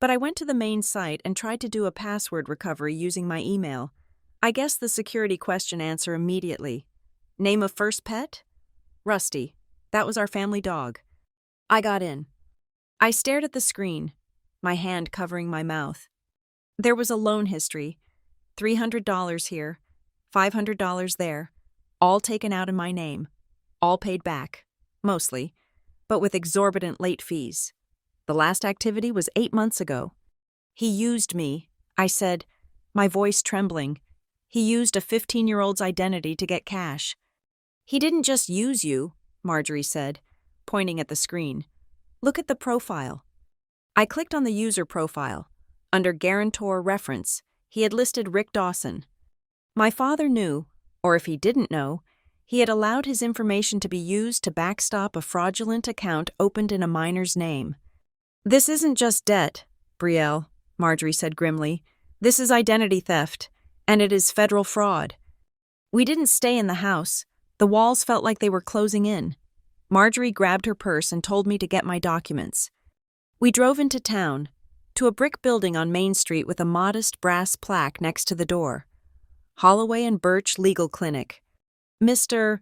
but I went to the main site and tried to do a password recovery using my email. I guessed the security question answer immediately. Name of first pet? Rusty. That was our family dog. I got in. I stared at the screen, my hand covering my mouth. There was a loan history, $300 here, $500 there, all taken out in my name. All paid back, mostly, but with exorbitant late fees. The last activity was 8 months ago. He used me, I said, my voice trembling. He used a 15-year-old's identity to get cash. He didn't just use you, Marjorie said, pointing at the screen. Look at the profile. I clicked on the user profile. Under guarantor reference, he had listed Rick Dawson. My father knew, or if he didn't know, he had allowed his information to be used to backstop a fraudulent account opened in a minor's name. This isn't just debt, Brielle, Marjorie said grimly. This is identity theft, and it is federal fraud. We didn't stay in the house. The walls felt like they were closing in. Marjorie grabbed her purse and told me to get my documents. We drove into town, to a brick building on Main Street with a modest brass plaque next to the door. Holloway and Birch Legal Clinic. Mr.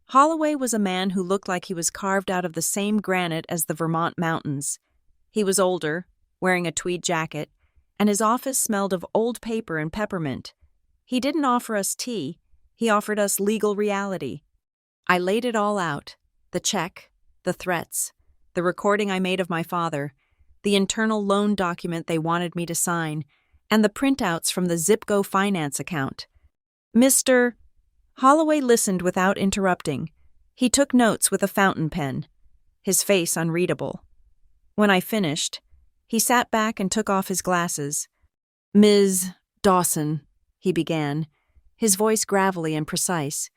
Holloway was a man who looked like he was carved out of the same granite as the Vermont mountains. He was older, wearing a tweed jacket, and his office smelled of old paper and peppermint. He didn't offer us tea, he offered us legal reality. I laid it all out, the check, the threats, the recording I made of my father, the internal loan document they wanted me to sign, and the printouts from the Zipco finance account. Mr. Holloway listened without interrupting. He took notes with a fountain pen, his face unreadable. When I finished, he sat back and took off his glasses. Ms. Dawson, he began, his voice gravelly and precise.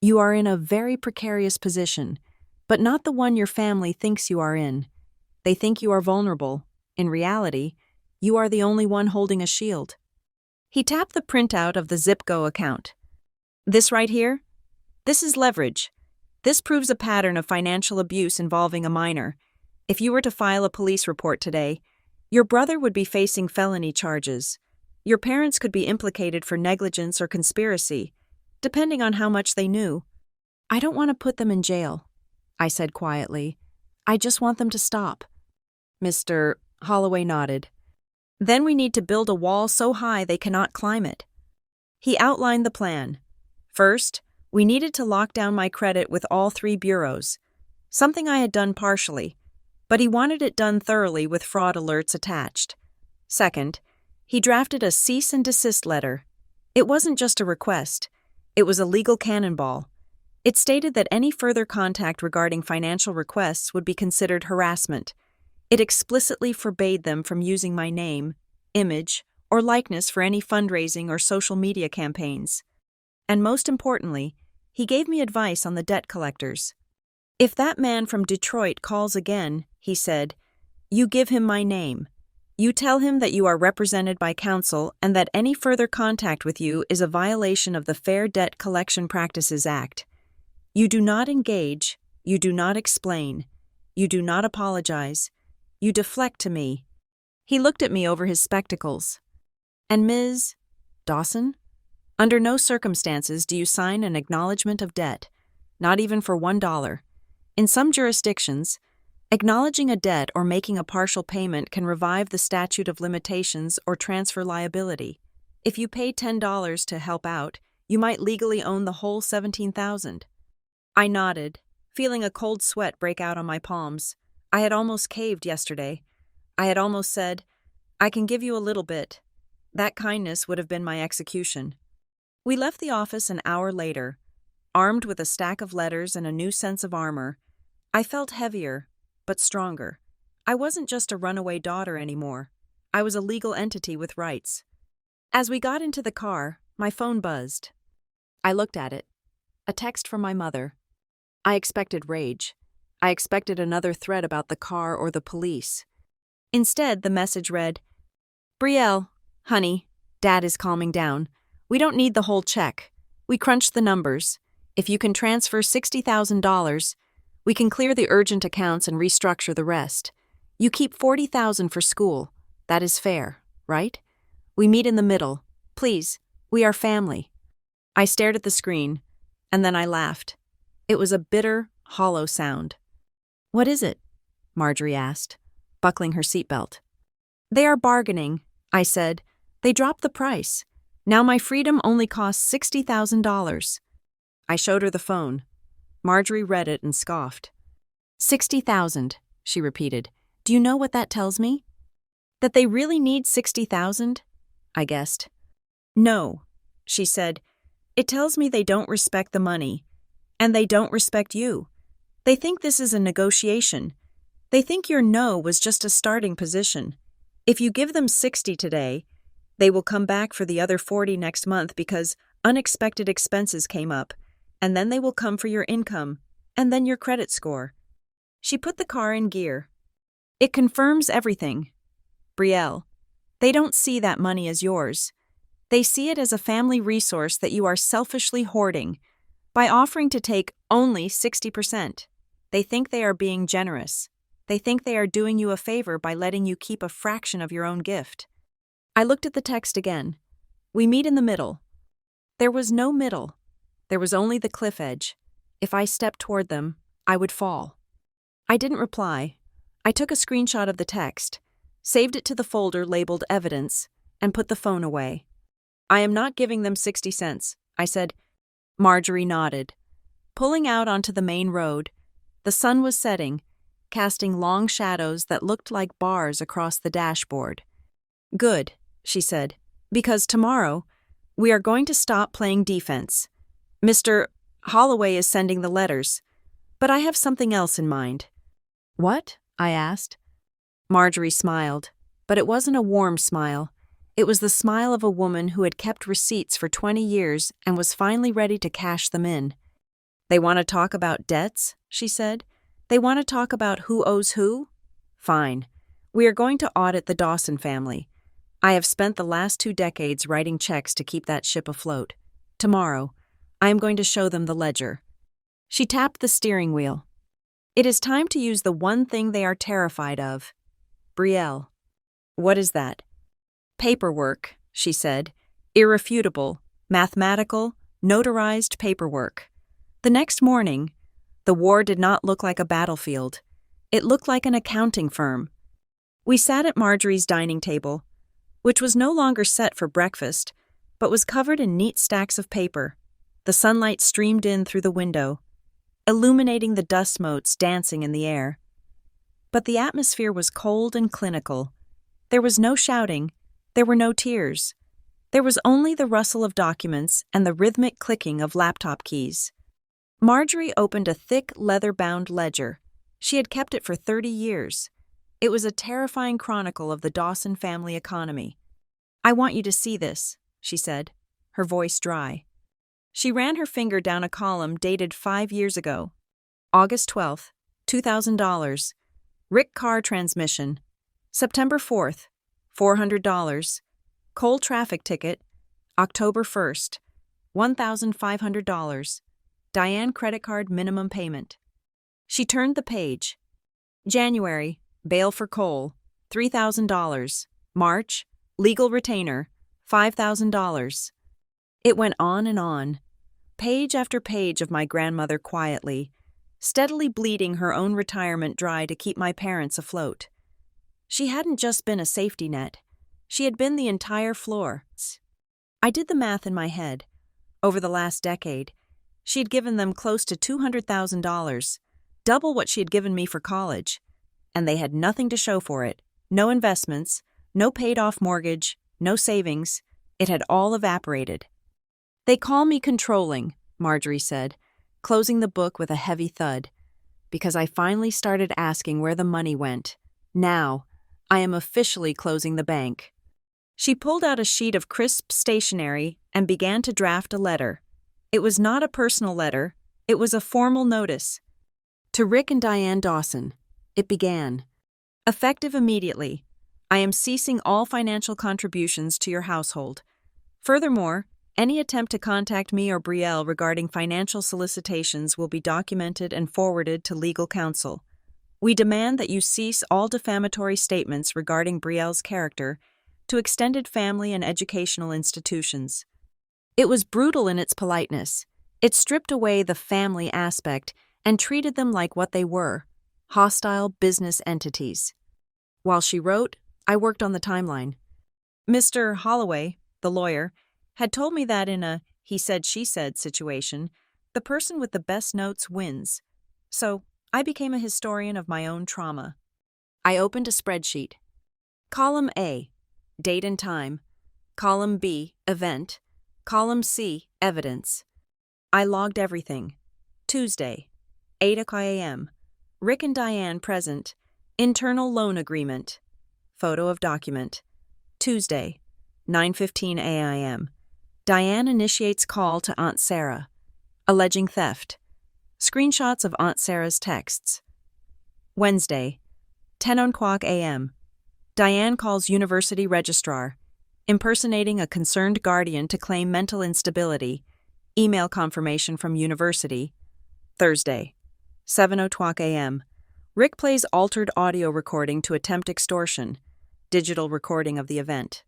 You are in a very precarious position, but not the one your family thinks you are in. They think you are vulnerable. In reality, you are the only one holding a shield. He tapped the printout of the Zipco account. This right here? This is leverage. This proves a pattern of financial abuse involving a minor. If you were to file a police report today, your brother would be facing felony charges. Your parents could be implicated for negligence or conspiracy, depending on how much they knew. I don't want to put them in jail, I said quietly. I just want them to stop. Mr. Holloway nodded. Then we need to build a wall so high they cannot climb it. He outlined the plan. First, we needed to lock down my credit with all 3 bureaus, something I had done partially, but he wanted it done thoroughly with fraud alerts attached. Second, he drafted a cease and desist letter. It wasn't just a request, it was a legal cannonball. It stated that any further contact regarding financial requests would be considered harassment. It explicitly forbade them from using my name, image, or likeness for any fundraising or social media campaigns. And most importantly, he gave me advice on the debt collectors. If that man from Detroit calls again, he said, you give him my name. You tell him that you are represented by counsel and that any further contact with you is a violation of the Fair Debt Collection Practices Act. You do not engage, you do not explain, you do not apologize, you deflect to me. He looked at me over his spectacles. And Ms. Dawson? Under no circumstances do you sign an acknowledgement of debt, not even for $1. In some jurisdictions, acknowledging a debt or making a partial payment can revive the statute of limitations or transfer liability. If you pay $10 to help out, you might legally own the whole $17,000. I nodded, feeling a cold sweat break out on my palms. I had almost caved yesterday. I had almost said, I can give you a little bit. That kindness would have been my execution. We left the office an hour later, armed with a stack of letters and a new sense of armor. I felt heavier, but stronger. I wasn't just a runaway daughter anymore. I was a legal entity with rights. As we got into the car, my phone buzzed. I looked at it. A text from my mother. I expected rage. I expected another threat about the car or the police. Instead, the message read, Brielle, honey, Dad is calming down. We don't need the whole check. We crunched the numbers. If you can transfer $60,000, we can clear the urgent accounts and restructure the rest. You keep $40,000 for school. That is fair, right? We meet in the middle. Please, we are family. I stared at the screen, and then I laughed. It was a bitter, hollow sound. What is it? Marjorie asked, buckling her seatbelt. They are bargaining, I said. They dropped the price. Now my freedom only costs $60,000. I showed her the phone. Marjorie read it and scoffed. 60,000, she repeated. Do you know what that tells me? That they really need 60,000? I guessed. No, she said. It tells me they don't respect the money. And they don't respect you. They think this is a negotiation. They think your no was just a starting position. If you give them 60 today, they will come back for the other 40 next month because unexpected expenses came up, and then they will come for your income, and then your credit score. She put the car in gear. It confirms everything. Brielle, they don't see that money as yours. They see it as a family resource that you are selfishly hoarding. By offering to take only 60%, they think they are being generous. They think they are doing you a favor by letting you keep a fraction of your own gift. I looked at the text again. We meet in the middle. There was no middle. There was only the cliff edge. If I stepped toward them, I would fall. I didn't reply. I took a screenshot of the text, saved it to the folder labeled Evidence, and put the phone away. I am not giving them 60 cents, I said. Marjorie nodded. Pulling out onto the main road, the sun was setting, casting long shadows that looked like bars across the dashboard. Good, she said, because tomorrow we are going to stop playing defense. Mr. Holloway is sending the letters, but I have something else in mind. What? I asked. Marjorie smiled, but it wasn't a warm smile. It was the smile of a woman who had kept receipts for 20 years and was finally ready to cash them in. They want to talk about debts, she said. They want to talk about who owes who? Fine. We are going to audit the Dawson family. I have spent the last 2 decades writing checks to keep that ship afloat. Tomorrow, I am going to show them the ledger. She tapped the steering wheel. It is time to use the one thing they are terrified of. Brielle. What is that? Paperwork, she said. Irrefutable, mathematical, notarized paperwork. The next morning, the war did not look like a battlefield. It looked like an accounting firm. We sat at Marjorie's dining table, which was no longer set for breakfast, but was covered in neat stacks of paper. The sunlight streamed in through the window, illuminating the dust motes dancing in the air. But the atmosphere was cold and clinical. There was no shouting. There were no tears. There was only the rustle of documents and the rhythmic clicking of laptop keys. Marjorie opened a thick, leather-bound ledger. She had kept it for 30 years. It was a terrifying chronicle of the Dawson family economy. I want you to see this, she said, her voice dry. She ran her finger down a column dated 5 years ago. August 12th, $2,000. Rick car transmission. September 4th, $400. Coal traffic ticket. October 1st, $1,500. Diane credit card minimum payment. She turned the page. January, bail for coal, $3,000. March, legal retainer, $5,000. It went on and on, page after page of my grandmother quietly, steadily bleeding her own retirement dry to keep my parents afloat. She hadn't just been a safety net. She had been the entire floor. I did the math in my head. Over the last decade, she had given them close to $200,000, double what she had given me for college, and they had nothing to show for it. No investments, no paid-off mortgage, no savings. It had all evaporated. They call me controlling, Marjorie said, closing the book with a heavy thud, because I finally started asking where the money went. Now, I am officially closing the bank. She pulled out a sheet of crisp stationery and began to draft a letter. It was not a personal letter. It was a formal notice. To Rick and Diane Dawson, it began. Effective immediately, I am ceasing all financial contributions to your household. Furthermore, any attempt to contact me or Brielle regarding financial solicitations will be documented and forwarded to legal counsel. We demand that you cease all defamatory statements regarding Brielle's character to extended family and educational institutions. It was brutal in its politeness. It stripped away the family aspect and treated them like what they were, hostile business entities. While she wrote, I worked on the timeline. Mr. Holloway, the lawyer, had told me that in a he-said-she-said situation, The person with the best notes wins. So, I became a historian of my own trauma. I opened a spreadsheet. Column A, date and time. Column B, event. Column C, evidence. I logged everything. Tuesday, 8 a.m. Rick and Diane present. Internal loan agreement. Photo of document. Tuesday, 9:15 a.m. Diane initiates call to Aunt Sarah, alleging theft. Screenshots of Aunt Sarah's texts. Wednesday, 10:00 a.m. Diane calls university registrar, impersonating a concerned guardian to claim mental instability. Email confirmation from university. Thursday, 7:00 a.m. Rick plays altered audio recording to attempt extortion. Digital recording of the event.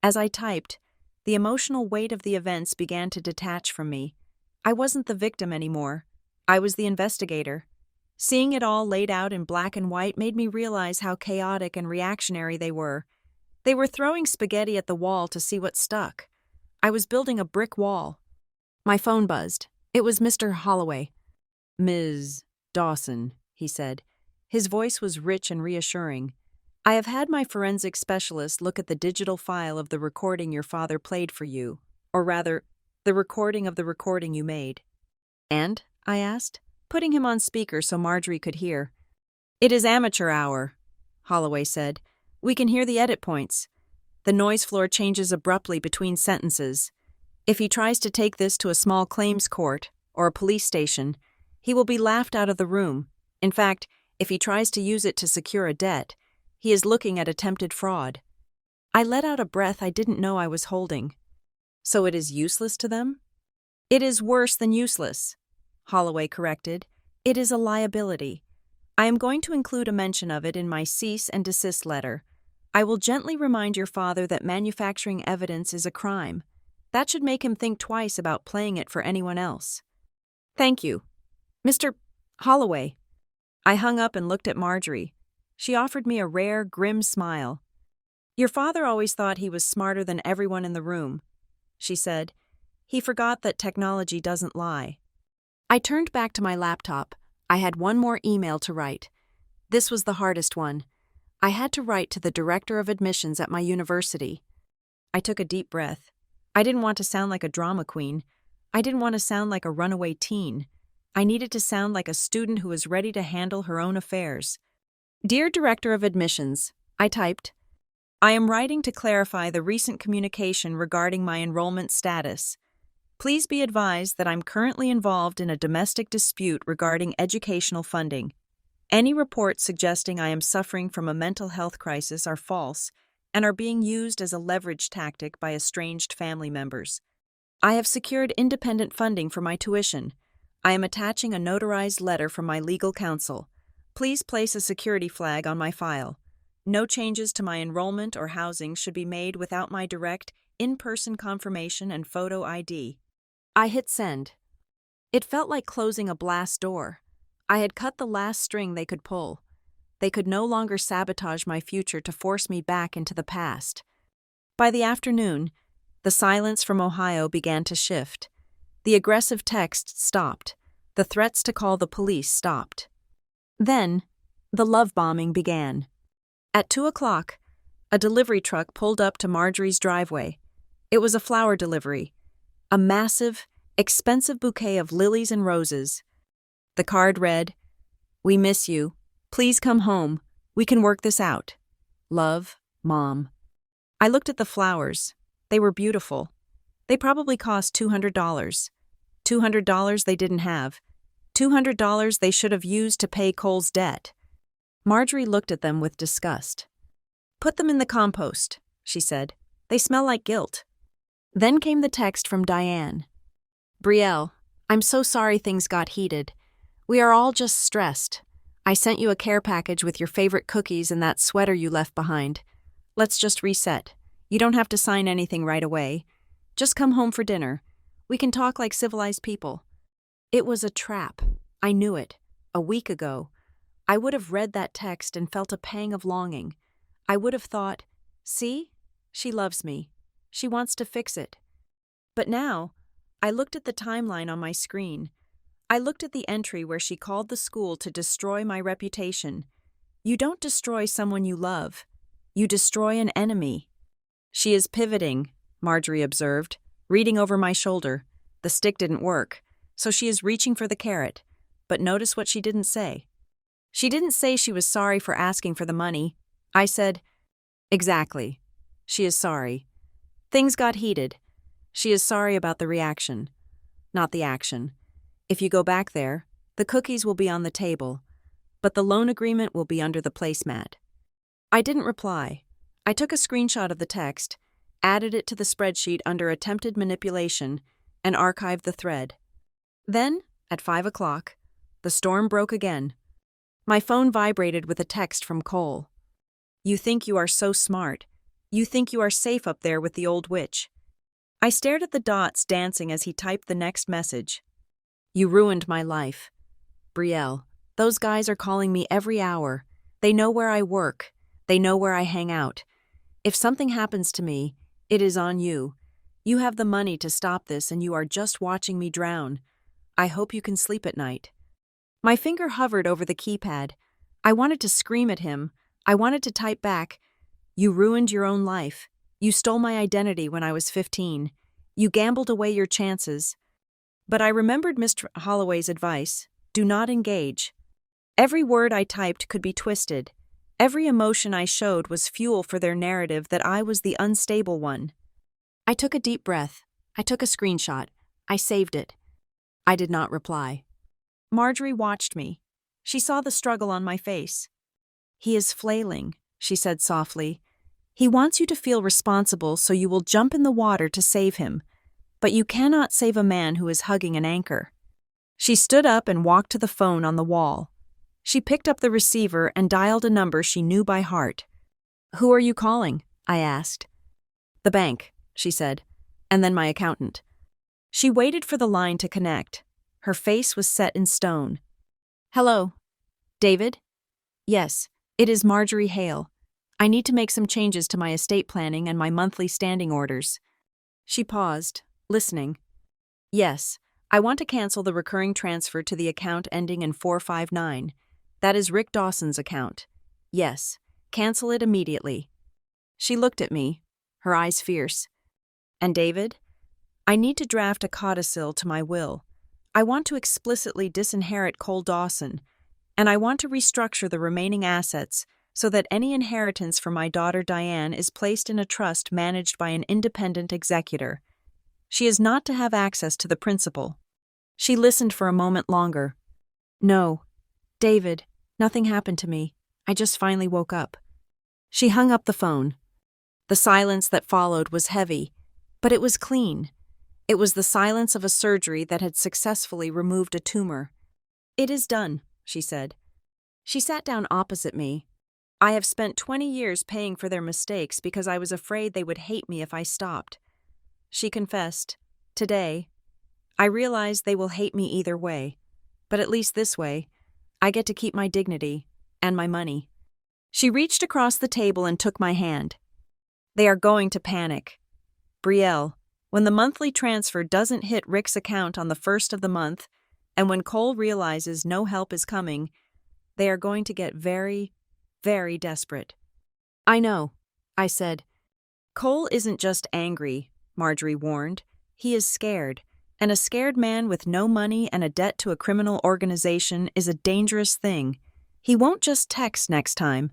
As I typed, the emotional weight of the events began to detach from me. I wasn't the victim anymore. I was the investigator. Seeing it all laid out in black and white made me realize how chaotic and reactionary they were. They were throwing spaghetti at the wall to see what stuck. I was building a brick wall. My phone buzzed. It was Mr. Holloway. "Ms. Dawson," he said. His voice was rich and reassuring. "I have had my forensic specialist look at the digital file of the recording your father played for you, or rather, the recording of the recording you made." "And?" I asked, putting him on speaker so Marjorie could hear. "It is amateur hour," Holloway said. "We can hear the edit points. The noise floor changes abruptly between sentences. If he tries to take this to a small claims court or a police station, he will be laughed out of the room. In fact, if he tries to use it to secure a debt, he is looking at attempted fraud." I let out a breath I didn't know I was holding. "So it is useless to them?" "It is worse than useless," Holloway corrected. "It is a liability. I am going to include a mention of it in my cease and desist letter. I will gently remind your father that manufacturing evidence is a crime. That should make him think twice about playing it for anyone else." "Thank you. Mr. Holloway." I hung up and looked at Marjorie. She offered me a rare, grim smile. "Your father always thought he was smarter than everyone in the room," she said. "He forgot that technology doesn't lie." I turned back to my laptop. I had one more email to write. This was the hardest one. I had to write to the director of admissions at my university. I took a deep breath. I didn't want to sound like a drama queen. I didn't want to sound like a runaway teen. I needed to sound like a student who was ready to handle her own affairs. "Dear Director of Admissions," I typed, "I am writing to clarify the recent communication regarding my enrollment status. Please be advised that I'm currently involved in a domestic dispute regarding educational funding. Any reports suggesting I am suffering from a mental health crisis are false and are being used as a leverage tactic by estranged family members. I have secured independent funding for my tuition. I am attaching a notarized letter from my legal counsel. Please place a security flag on my file. No changes to my enrollment or housing should be made without my direct, in-person confirmation and photo ID." I hit send. It felt like closing a blast door. I had cut the last string they could pull. They could no longer sabotage my future to force me back into the past. By the afternoon, the silence from Ohio began to shift. The aggressive texts stopped. The threats to call the police stopped. Then, the love bombing began. At 2:00, a delivery truck pulled up to Marjorie's driveway. It was a flower delivery. A massive, expensive bouquet of lilies and roses. The card read, "We miss you. Please come home. We can work this out. Love, Mom." I looked at the flowers. They were beautiful. They probably cost $200. $200 they didn't have. $200 they should have used to pay Cole's debt. Marjorie looked at them with disgust. "Put them in the compost," she said. "They smell like guilt." Then came the text from Diane. "Brielle, I'm so sorry things got heated. We are all just stressed. I sent you a care package with your favorite cookies and that sweater you left behind. Let's just reset. You don't have to sign anything right away. Just come home for dinner. We can talk like civilized people." It was a trap. I knew it. A week ago, I would have read that text and felt a pang of longing. I would have thought, "See? She loves me. She wants to fix it." But now, I looked at the timeline on my screen. I looked at the entry where she called the school to destroy my reputation. You don't destroy someone you love. You destroy an enemy. She is pivoting, Marjorie observed, reading over my shoulder. The stick didn't work, so she is reaching for the carrot. But notice what she didn't say. She didn't say she was sorry for asking for the money. I said, exactly. She is sorry. Things got heated. She is sorry about the reaction, not the action. If you go back there, the cookies will be on the table, but the loan agreement will be under the placemat. I didn't reply. I took a screenshot of the text, added it to the spreadsheet under attempted manipulation, and archived the thread. Then, at 5 o'clock, the storm broke again. My phone vibrated with a text from Cole. You think you are so smart. You think you are safe up there with the old witch. I stared at the dots dancing as he typed the next message. You ruined my life. Brielle, those guys are calling me every hour. They know where I work. They know where I hang out. If something happens to me, it is on you. You have the money to stop this and you are just watching me drown. I hope you can sleep at night. My finger hovered over the keypad. I wanted to scream at him. I wanted to type back, you ruined your own life. You stole my identity when I was 15. You gambled away your chances. But I remembered Mr. Holloway's advice, do not engage. Every word I typed could be twisted. Every emotion I showed was fuel for their narrative that I was the unstable one. I took a deep breath. I took a screenshot. I saved it. I did not reply. Marjorie watched me. She saw the struggle on my face. He is flailing, she said softly. He wants you to feel responsible so you will jump in the water to save him. But you cannot save a man who is hugging an anchor. She stood up and walked to the phone on the wall. She picked up the receiver and dialed a number she knew by heart. Who are you calling? I asked. The bank, she said, and then my accountant. She waited for the line to connect. Her face was set in stone. Hello. David? Yes, it is Marjorie Hale. I need to make some changes to my estate planning and my monthly standing orders. She paused, listening. Yes, I want to cancel the recurring transfer to the account ending in 459. That is Rick Dawson's account. Yes, cancel it immediately. She looked at me, her eyes fierce. And David? I need to draft a codicil to my will. I want to explicitly disinherit Cole Dawson, and I want to restructure the remaining assets so that any inheritance from my daughter Diane is placed in a trust managed by an independent executor. She is not to have access to the principal. She listened for a moment longer. No, David, nothing happened to me. I just finally woke up. She hung up the phone. The silence that followed was heavy, but it was clean. It was the silence of a surgery that had successfully removed a tumor. It is done, she said. She sat down opposite me. I have spent 20 years paying for their mistakes because I was afraid they would hate me if I stopped. She confessed, today, I realize they will hate me either way, but at least this way, I get to keep my dignity and my money. She reached across the table and took my hand. They are going to panic. Brielle, when the monthly transfer doesn't hit Rick's account on the first of the month, and when Cole realizes no help is coming, they are going to get very, very desperate. I know, I said. Cole isn't just angry, Marjorie warned. He is scared, and a scared man with no money and a debt to a criminal organization is a dangerous thing. He won't just text next time.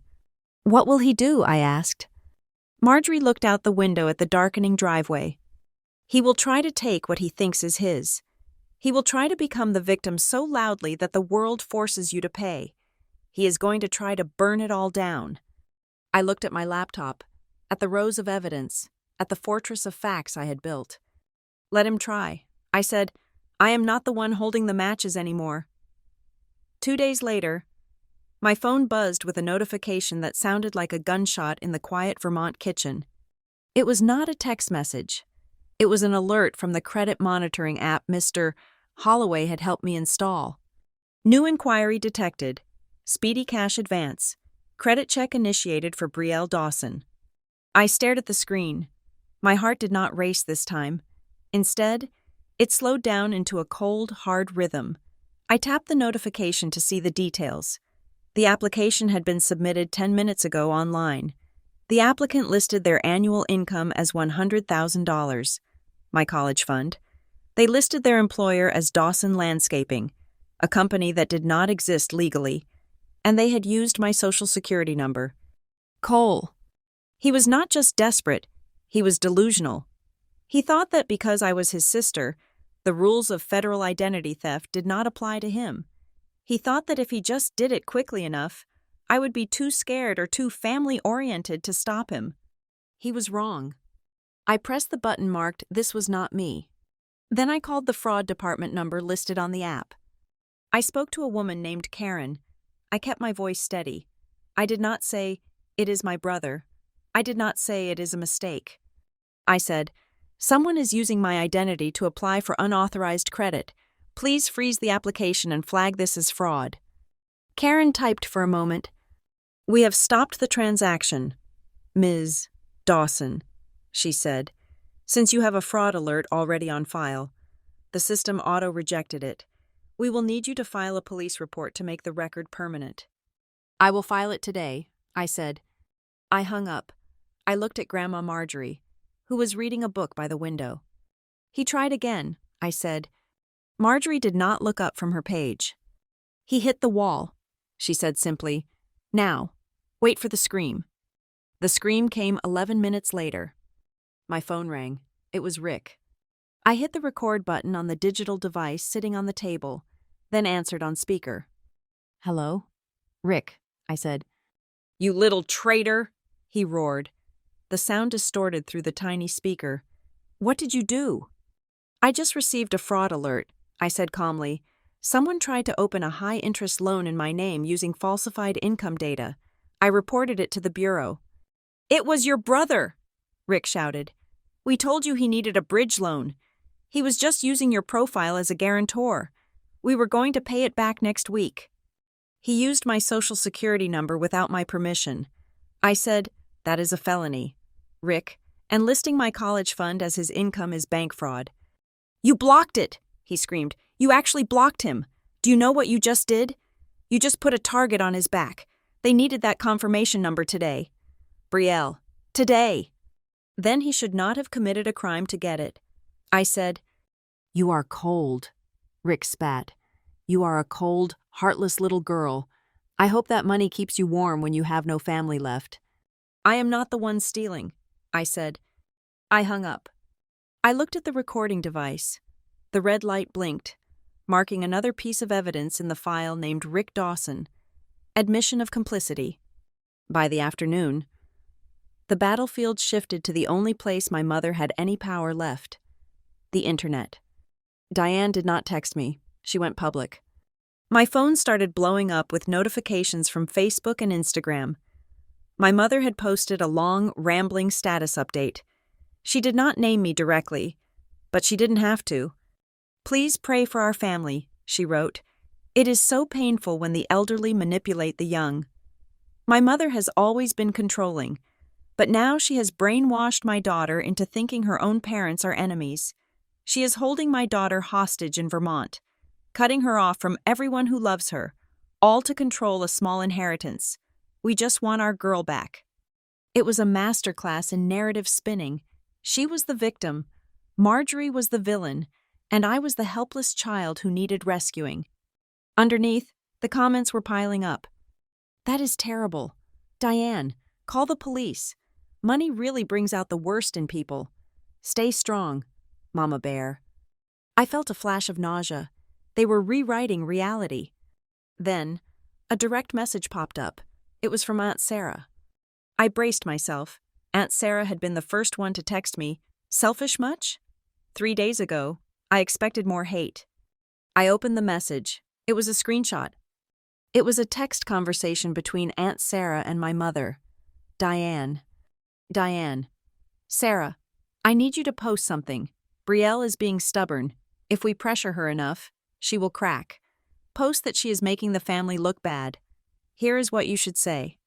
What will he do? I asked. Marjorie looked out the window at the darkening driveway. He will try to take what he thinks is his. He will try to become the victim so loudly that the world forces you to pay. He is going to try to burn it all down. I looked at my laptop, at the rows of evidence, at the fortress of facts I had built. Let him try. I said, I am not the one holding the matches anymore. 2 days later, my phone buzzed with a notification that sounded like a gunshot in the quiet Vermont kitchen. It was not a text message. It was an alert from the credit monitoring app Mr. Holloway had helped me install. New inquiry detected. Speedy cash advance. Credit check initiated for Brielle Dawson. I stared at the screen. My heart did not race this time. Instead, it slowed down into a cold, hard rhythm. I tapped the notification to see the details. The application had been submitted 10 minutes ago online. The applicant listed their annual income as $100,000, my college fund. They listed their employer as Dawson Landscaping, a company that did not exist legally, and they had used my social security number. Cole. He was not just desperate, he was delusional. He thought that because I was his sister, the rules of federal identity theft did not apply to him. He thought that if he just did it quickly enough, I would be too scared or too family-oriented to stop him. He was wrong. I pressed the button marked, "This was not me." Then I called the fraud department number listed on the app. I spoke to a woman named Karen. I kept my voice steady. I did not say, "It is my brother." I did not say, "It is a mistake." I said, "Someone is using my identity to apply for unauthorized credit. Please freeze the application and flag this as fraud." Karen typed for a moment. "We have stopped the transaction, Ms. Dawson," she said, "since you have a fraud alert already on file. The system auto-rejected it. We will need you to file a police report to make the record permanent." "I will file it today," I said. I hung up. I looked at Grandma Marjorie, who was reading a book by the window. "He tried again," I said. Marjorie did not look up from her page. "He hit the wall," she said simply. "Now, wait for the scream." The scream came 11 minutes later. My phone rang. It was Rick. I hit the record button on the digital device sitting on the table, then answered on speaker. "Hello?" "Rick," I said. "You little traitor!" he roared. The sound distorted through the tiny speaker. "What did you do?" "I just received a fraud alert," I said calmly. "Someone tried to open a high-interest loan in my name using falsified income data. I reported it to the bureau." "It was your brother!" Rick shouted. "We told you he needed a bridge loan. He was just using your profile as a guarantor. We were going to pay it back next week." "He used my social security number without my permission." I said, "That is a felony, Rick, and listing my college fund as his income is bank fraud." "You blocked it!" he screamed. "You actually blocked him. Do you know what you just did? You just put a target on his back. They needed that confirmation number today. Brielle, today." "Then he should not have committed a crime to get it." I said, "You are cold," Rick spat. "You are a cold, heartless little girl. I hope that money keeps you warm when you have no family left." "I am not the one stealing," I said. I hung up. I looked at the recording device. The red light blinked, marking another piece of evidence in the file named Rick Dawson. Admission of complicity. By the afternoon, the battlefield shifted to the only place my mother had any power left: the internet. Diane did not text me. She went public. My phone started blowing up with notifications from Facebook and Instagram. My mother had posted a long, rambling status update. She did not name me directly, but she didn't have to. "Please pray for our family," she wrote. "It is so painful when the elderly manipulate the young." My mother has always been controlling, but now she has brainwashed my daughter into thinking her own parents are enemies. She is holding my daughter hostage in Vermont, cutting her off from everyone who loves her, all to control a small inheritance. We just want our girl back. It was a masterclass in narrative spinning. She was the victim, Marjorie was the villain, and I was the helpless child who needed rescuing. Underneath, the comments were piling up. "That is terrible. Diane, call the police. Money really brings out the worst in people. Stay strong, Mama Bear." I felt a flash of nausea. They were rewriting reality. Then, a direct message popped up. It was from Aunt Sarah. I braced myself. Aunt Sarah had been the first one to text me. Selfish much? 3 days ago, I expected more hate. I opened the message. It was a screenshot. It was a text conversation between Aunt Sarah and my mother, Diane. "Diane, Sarah, I need you to post something. Brielle is being stubborn. If we pressure her enough, she will crack. Post that she is making the family look bad. Here is what you should say."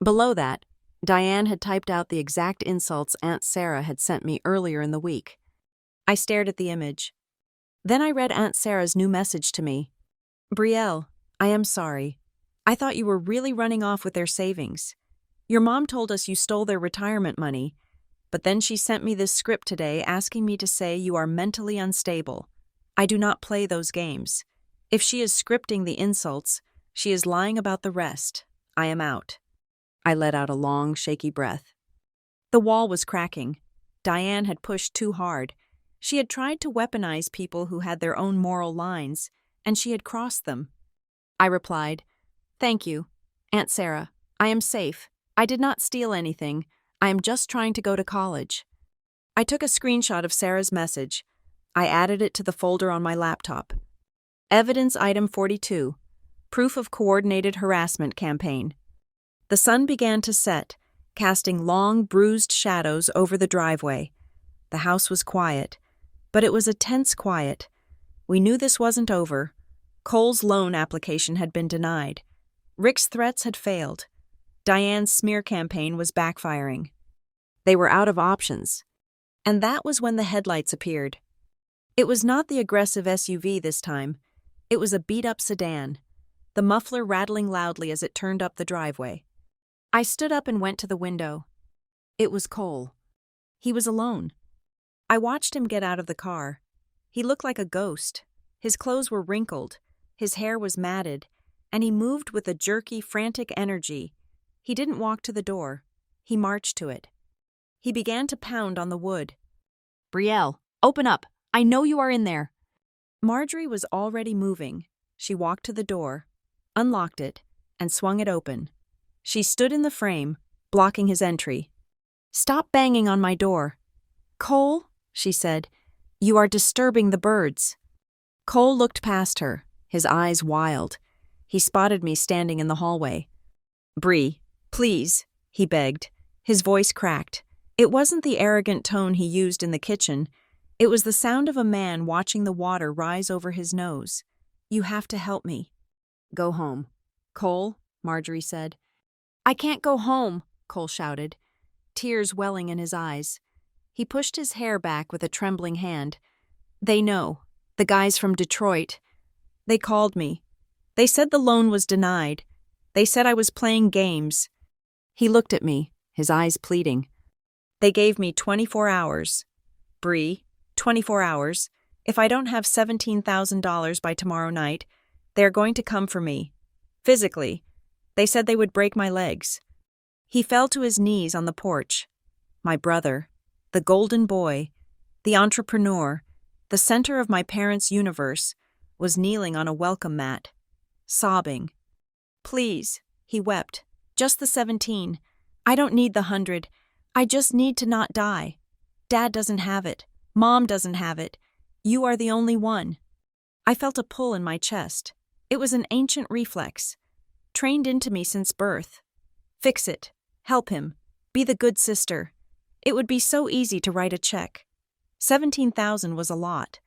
Below that, Diane had typed out the exact insults Aunt Sarah had sent me earlier in the week. I stared at the image. Then I read Aunt Sarah's new message to me. Brielle, I am sorry. I thought you were really running off with their savings. Your mom told us you stole their retirement money, but then she sent me this script today asking me to say you are mentally unstable. I do not play those games. If she is scripting the insults, she is lying about the rest. I am out. I let out a long, shaky breath. The wall was cracking. Diane had pushed too hard. She had tried to weaponize people who had their own moral lines, and she had crossed them. I replied, "Thank you, Aunt Sarah. I am safe. I did not steal anything. I am just trying to go to college." I took a screenshot of Sarah's message. I added it to the folder on my laptop. Evidence item 42. Proof of coordinated harassment campaign. The sun began to set, casting long, bruised shadows over the driveway. The house was quiet, but it was a tense quiet. We knew this wasn't over. Cole's loan application had been denied. Rick's threats had failed. Diane's smear campaign was backfiring. They were out of options. And that was when the headlights appeared. It was not the aggressive SUV this time. It was a beat-up sedan, the muffler rattling loudly as it turned up the driveway. I stood up and went to the window. It was Cole. He was alone. I watched him get out of the car. He looked like a ghost. His clothes were wrinkled, his hair was matted, and he moved with a jerky, frantic energy. He didn't walk to the door. He marched to it. He began to pound on the wood. "Brielle, open up. I know you are in there." Marjorie was already moving. She walked to the door, unlocked it, and swung it open. She stood in the frame, blocking his entry. "Stop banging on my door." "Cole," she said, "you are disturbing the birds." Cole looked past her, his eyes wild. He spotted me standing in the hallway. "Bree, please," he begged. His voice cracked. It wasn't the arrogant tone he used in the kitchen. It was the sound of a man watching the water rise over his nose. "You have to help me." "Go home." "Cole," Marjorie said. "I can't go home," Cole shouted, tears welling in his eyes. He pushed his hair back with a trembling hand. "They know. The guys from Detroit. They called me. They said the loan was denied. They said I was playing games." He looked at me, his eyes pleading. "They gave me 24 hours. Bree, 24 hours. If I don't have $17,000 by tomorrow night, they are going to come for me. Physically. They said they would break my legs." He fell to his knees on the porch. My brother, the golden boy, the entrepreneur, the center of my parents' universe, was kneeling on a welcome mat, sobbing. "Please," he wept, "just the 17. I don't need the 100. I just need to not die. Dad doesn't have it. Mom doesn't have it. You are the only one." I felt a pull in my chest. It was an ancient reflex, trained into me since birth. Fix it. Help him. Be the good sister. It would be so easy to write a check. 17,000 was a lot,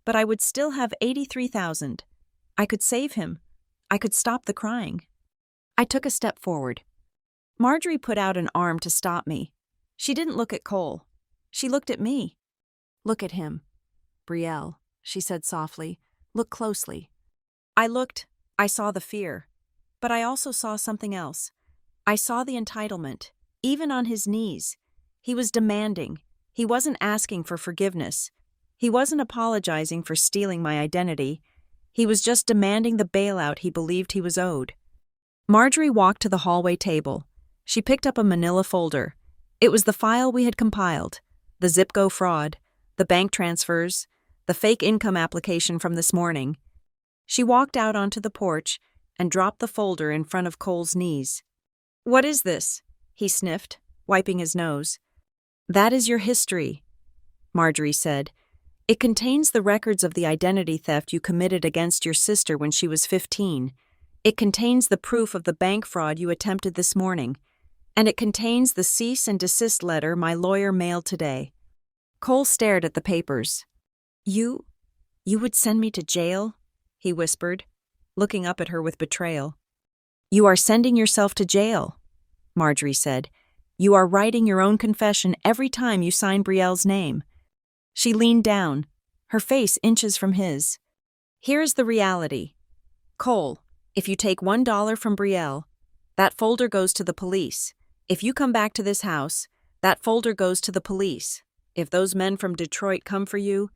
but I would still have 83,000. I could save him. I could stop the crying. I took a step forward. Marjorie put out an arm to stop me. She didn't look at Cole. She looked at me. "Look at him." "Brielle," she said softly, "look closely." I looked. I saw the fear. But I also saw something else. I saw the entitlement, even on his knees. He was demanding. He wasn't asking for forgiveness. He wasn't apologizing for stealing my identity. He was just demanding the bailout he believed he was owed. Marjorie walked to the hallway table. She picked up a manila folder. It was the file we had compiled, the Zipco fraud, the bank transfers, the fake income application from this morning. She walked out onto the porch and dropped the folder in front of Cole's knees. "What is this?" he sniffed, wiping his nose. "That is your history," Marjorie said. "It contains the records of the identity theft you committed against your sister when she was 15. It contains the proof of the bank fraud you attempted this morning. And it contains the cease and desist letter my lawyer mailed today." Cole stared at the papers. You would send me to jail?" he whispered, looking up at her with betrayal. "You are sending yourself to jail," Marjorie said. "You are writing your own confession every time you sign Brielle's name." She leaned down, her face inches from his. "Here is the reality. Cole, if you take $1 from Brielle, that folder goes to the police. If you come back to this house, that folder goes to the police. If those men from Detroit come for you,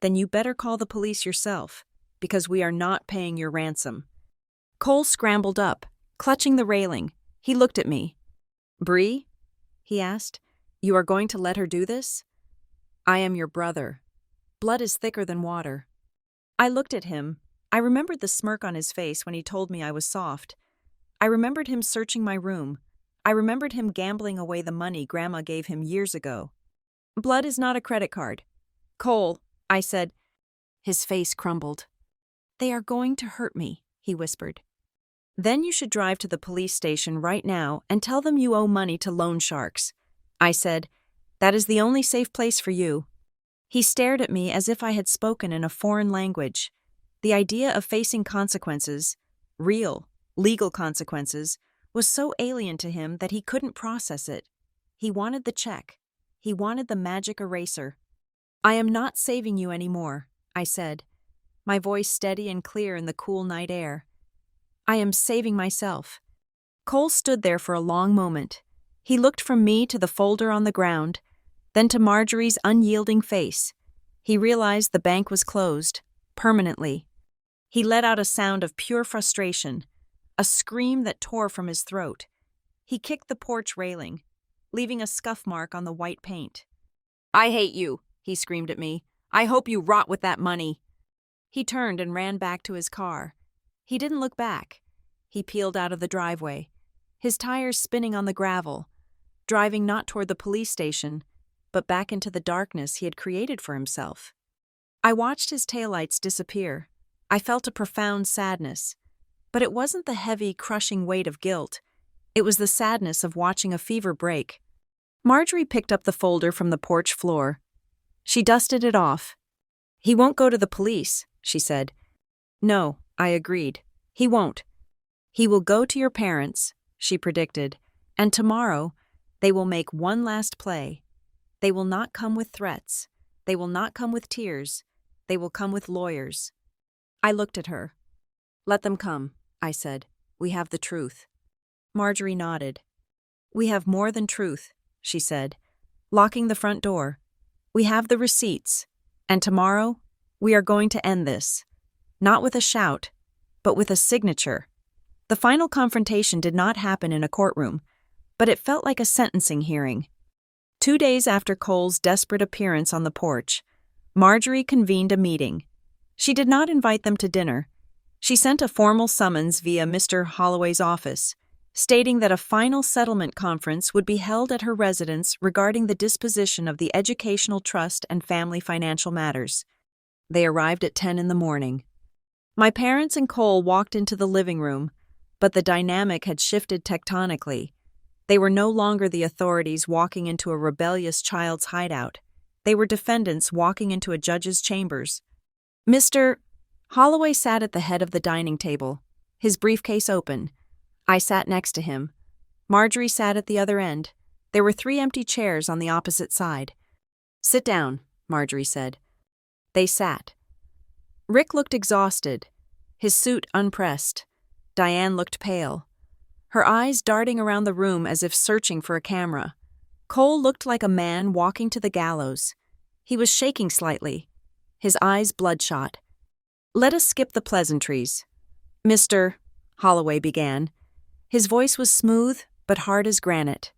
then you better call the police yourself, because we are not paying your ransom. Cole scrambled up, clutching the railing. He looked at me. Bree? He asked. You are going to let her do this? I am your brother. Blood is thicker than water. I looked at him. I remembered the smirk on his face when he told me I was soft. I remembered him searching my room. I remembered him gambling away the money Grandma gave him years ago. Blood is not a credit card. Cole, I said. His face crumbled. They are going to hurt me, he whispered. Then you should drive to the police station right now and tell them you owe money to loan sharks. I said, that is the only safe place for you. He stared at me as if I had spoken in a foreign language. The idea of facing consequences, real, legal consequences, was so alien to him that he couldn't process it. He wanted the check. He wanted the magic eraser. I am not saving you anymore, I said, my voice steady and clear in the cool night air. I am saving myself. Cole stood there for a long moment. He looked from me to the folder on the ground, then to Marjorie's unyielding face. He realized the bank was closed, permanently. He let out a sound of pure frustration, a scream that tore from his throat. He kicked the porch railing, leaving a scuff mark on the white paint. I hate you, he screamed at me. I hope you rot with that money. He turned and ran back to his car. He didn't look back. He peeled out of the driveway, his tires spinning on the gravel, driving not toward the police station, but back into the darkness he had created for himself. I watched his taillights disappear. I felt a profound sadness. But it wasn't the heavy, crushing weight of guilt. It was the sadness of watching a fever break. Marjorie picked up the folder from the porch floor. She dusted it off. He won't go to the police, she said. No, I agreed. He won't. He will go to your parents, she predicted, and tomorrow they will make one last play. They will not come with threats. They will not come with tears. They will come with lawyers. I looked at her. Let them come, I said. We have the truth. Marjorie nodded. We have more than truth, she said, locking the front door. We have the receipts, and tomorrow we are going to end this. Not with a shout, but with a signature. The final confrontation did not happen in a courtroom, but it felt like a sentencing hearing. 2 days after Cole's desperate appearance on the porch, Marjorie convened a meeting. She did not invite them to dinner. She sent a formal summons via Mr. Holloway's office, stating that a final settlement conference would be held at her residence regarding the disposition of the Educational Trust and family financial matters. They arrived at 10 in the morning. My parents and Cole walked into the living room, but the dynamic had shifted tectonically. They were no longer the authorities walking into a rebellious child's hideout. They were defendants walking into a judge's chambers. Mr. Holloway sat at the head of the dining table, his briefcase open. I sat next to him. Marjorie sat at the other end. There were 3 empty chairs on the opposite side. Sit down, Marjorie said. They sat. Rick looked exhausted, his suit unpressed. Diane looked pale, her eyes darting around the room as if searching for a camera. Cole looked like a man walking to the gallows. He was shaking slightly, his eyes bloodshot. Let us skip the pleasantries. Mr. Holloway began. His voice was smooth but hard as granite.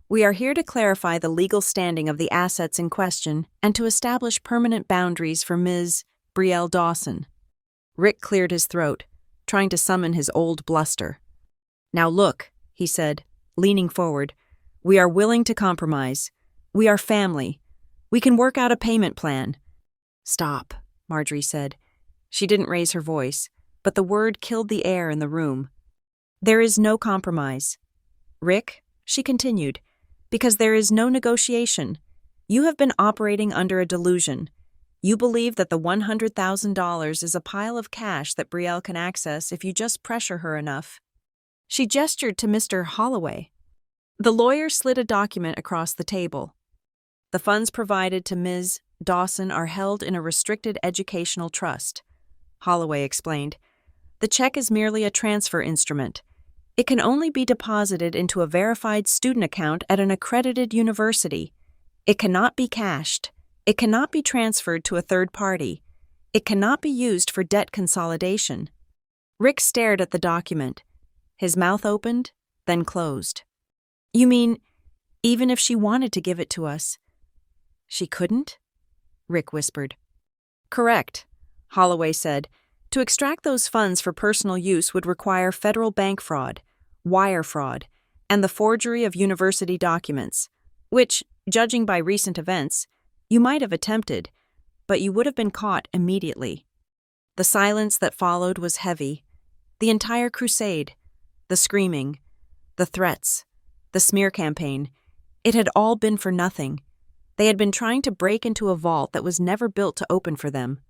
We are here to clarify the legal standing of the assets in question and to establish permanent boundaries for Ms. Brielle Dawson. Rick cleared his throat, trying to summon his old bluster. Now look, he said, leaning forward. We are willing to compromise. We are family. We can work out a payment plan. Stop, Marjorie said. She didn't raise her voice, but the word killed the air in the room. There is no compromise. Rick, she continued, because there is no negotiation. You have been operating under a delusion. You believe that the $100,000 is a pile of cash that Brielle can access if you just pressure her enough. She gestured to Mr. Holloway. The lawyer slid a document across the table. The funds provided to Ms. Dawson are held in a restricted educational trust, Holloway explained. The check is merely a transfer instrument. It can only be deposited into a verified student account at an accredited university. It cannot be cashed. It cannot be transferred to a third party. It cannot be used for debt consolidation. Rick stared at the document. His mouth opened, then closed. You mean, even if she wanted to give it to us, she couldn't? Rick whispered. Correct, Holloway said. To extract those funds for personal use would require federal bank fraud, wire fraud, and the forgery of university documents, which, judging by recent events, you might have attempted, but you would have been caught immediately. The silence that followed was heavy. The entire crusade, the screaming, the threats, the smear campaign, it had all been for nothing. They had been trying to break into a vault that was never built to open for them.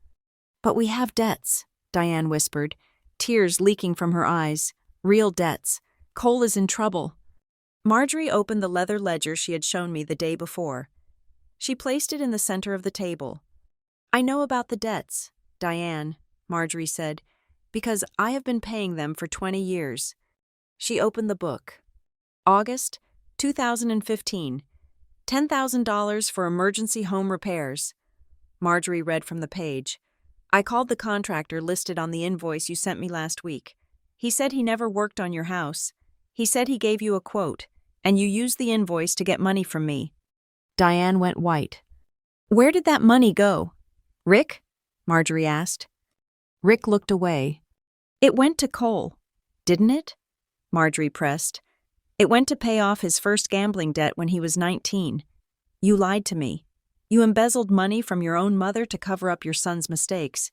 But we have debts, Diane whispered, tears leaking from her eyes. Real debts. Cole is in trouble. Marjorie opened the leather ledger she had shown me the day before. She placed it in the center of the table. I know about the debts, Diane, Marjorie said, because I have been paying them for 20 years. She opened the book. August 2015. $10,000 for emergency home repairs. Marjorie read from the page. I called the contractor listed on the invoice you sent me last week. He said he never worked on your house. He said he gave you a quote, and you used the invoice to get money from me. Diane went white. Where did that money go? Rick? Marjorie asked. Rick looked away. It went to Cole, didn't it? Marjorie pressed. It went to pay off his first gambling debt when he was 19. You lied to me. You embezzled money from your own mother to cover up your son's mistakes.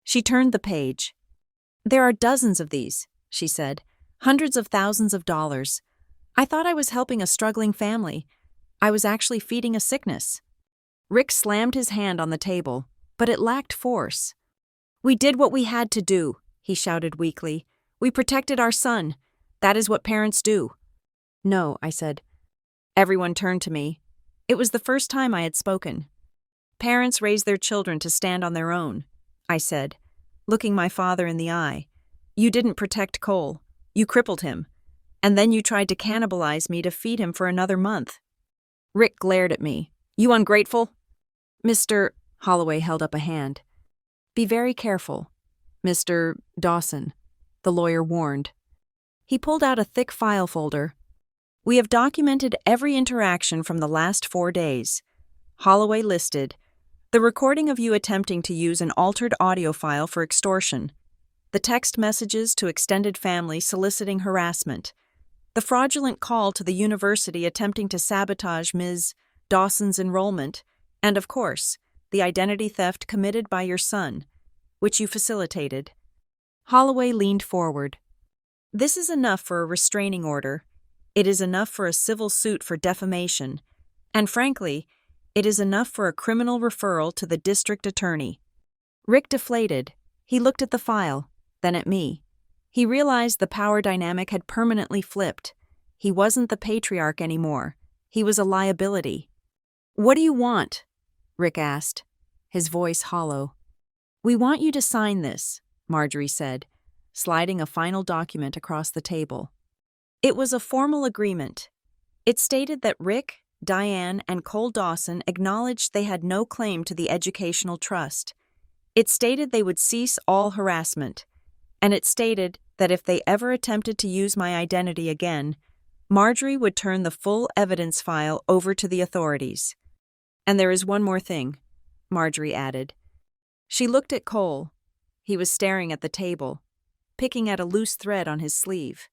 She turned the page. There are dozens of these, she said. Hundreds of thousands of dollars. I thought I was helping a struggling family. I was actually feeding a sickness. Rick slammed his hand on the table, but it lacked force. We did what we had to do, he shouted weakly. We protected our son. That is what parents do. No, I said. Everyone turned to me. It was the first time I had spoken. Parents raise their children to stand on their own, I said, looking my father in the eye. You didn't protect Cole. You crippled him. And then you tried to cannibalize me to feed him for another month. Rick glared at me. You ungrateful? Mr. Holloway held up a hand. Be very careful, Mr. Dawson, the lawyer warned. He pulled out a thick file folder. We have documented every interaction from the last 4 days. Holloway listed the recording of you attempting to use an altered audio file for extortion, the text messages to extended family soliciting harassment, the fraudulent call to the university attempting to sabotage Ms. Dawson's enrollment, and, of course, the identity theft committed by your son, which you facilitated. Holloway leaned forward. This is enough for a restraining order. It is enough for a civil suit for defamation. And frankly, it is enough for a criminal referral to the district attorney. Rick deflated. He looked at the file, then at me. He realized the power dynamic had permanently flipped. He wasn't the patriarch anymore. He was a liability. What do you want? Rick asked, his voice hollow. We want you to sign this, Marjorie said, sliding a final document across the table. It was a formal agreement. It stated that Rick, Diane, and Cole Dawson acknowledged they had no claim to the educational trust. It stated they would cease all harassment, and it stated that if they ever attempted to use my identity again, Marjorie would turn the full evidence file over to the authorities. And there is one more thing, Marjorie added. She looked at Cole. He was staring at the table, picking at a loose thread on his sleeve.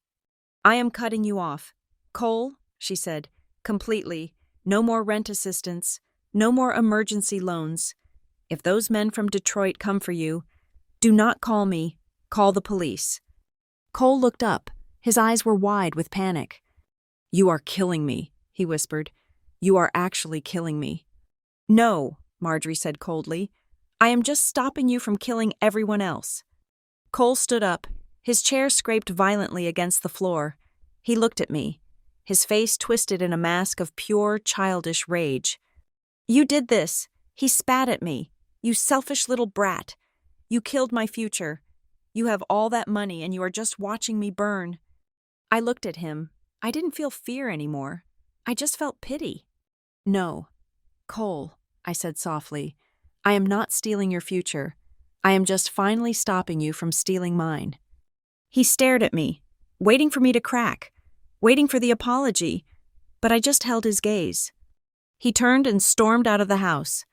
I am cutting you off. Cole, she said, completely. No more rent assistance. No more emergency loans. If those men from Detroit come for you, do not call me. Call the police. Cole looked up. His eyes were wide with panic. You are killing me, he whispered. You are actually killing me. No, Marjorie said coldly. I am just stopping you from killing everyone else. Cole stood up. His chair scraped violently against the floor. He looked at me, his face twisted in a mask of pure, childish rage. You did this. He spat at me. You selfish little brat. You killed my future. You have all that money and you are just watching me burn." I looked at him. I didn't feel fear anymore. I just felt pity. "No, Cole," I said softly, "I am not stealing your future. I am just finally stopping you from stealing mine." He stared at me, waiting for me to crack, waiting for the apology, but I just held his gaze. He turned and stormed out of the house.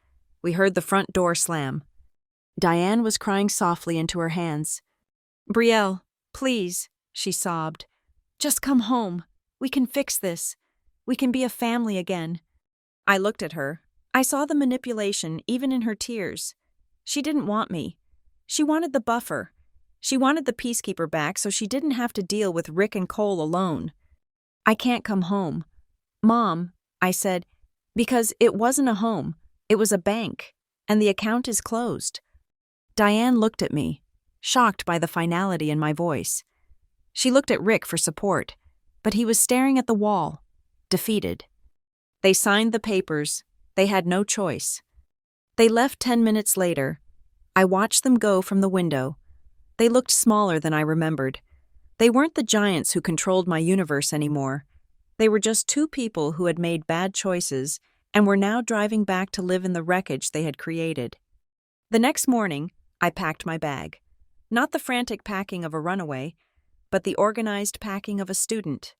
We heard the front door slam. Diane was crying softly into her hands. "Brielle, please," she sobbed. "Just come home. We can fix this. We can be a family again." I looked at her. I saw the manipulation even in her tears. She didn't want me. She wanted the buffer. She wanted the peacekeeper back so she didn't have to deal with Rick and Cole alone. "I can't come home." "Mom," I said, "because it wasn't a home. It was a bank, and the account is closed." Diane looked at me, shocked by the finality in my voice. She looked at Rick for support, but he was staring at the wall, defeated. They signed the papers. They had no choice. They left 10 minutes later. I watched them go from the window. They looked smaller than I remembered. They weren't the giants who controlled my universe anymore. They were just two people who had made bad choices and were now driving back to live in the wreckage they had created. The next morning, I packed my bag. Not the frantic packing of a runaway, but the organized packing of a student.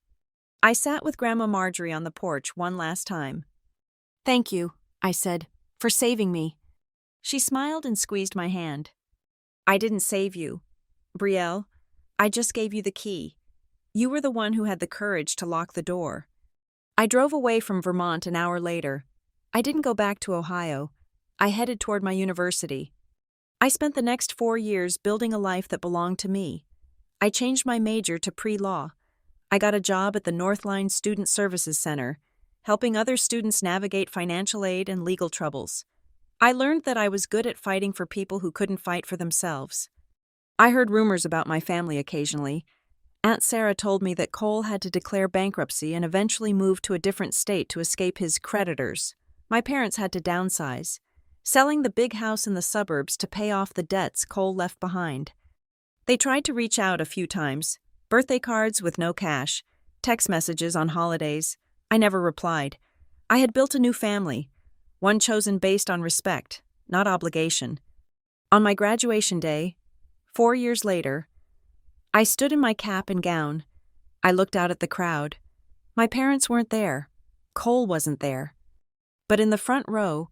I sat with Grandma Marjorie on the porch one last time. "Thank you," I said, "for saving me." She smiled and squeezed my hand. "I didn't save you, Brielle. I just gave you the key. You were the one who had the courage to lock the door." I drove away from Vermont an hour later. I didn't go back to Ohio. I headed toward my university. I spent the next 4 years building a life that belonged to me. I changed my major to pre-law. I got a job at the Northline Student Services Center, helping other students navigate financial aid and legal troubles. I learned that I was good at fighting for people who couldn't fight for themselves. I heard rumors about my family occasionally. Aunt Sarah told me that Cole had to declare bankruptcy and eventually move to a different state to escape his creditors. My parents had to downsize, selling the big house in the suburbs to pay off the debts Cole left behind. They tried to reach out a few times, birthday cards with no cash, text messages on holidays. I never replied. I had built a new family, one chosen based on respect, not obligation. On my graduation day, 4 years later, I stood in my cap and gown. I looked out at the crowd. My parents weren't there. Cole wasn't there. But in the front row,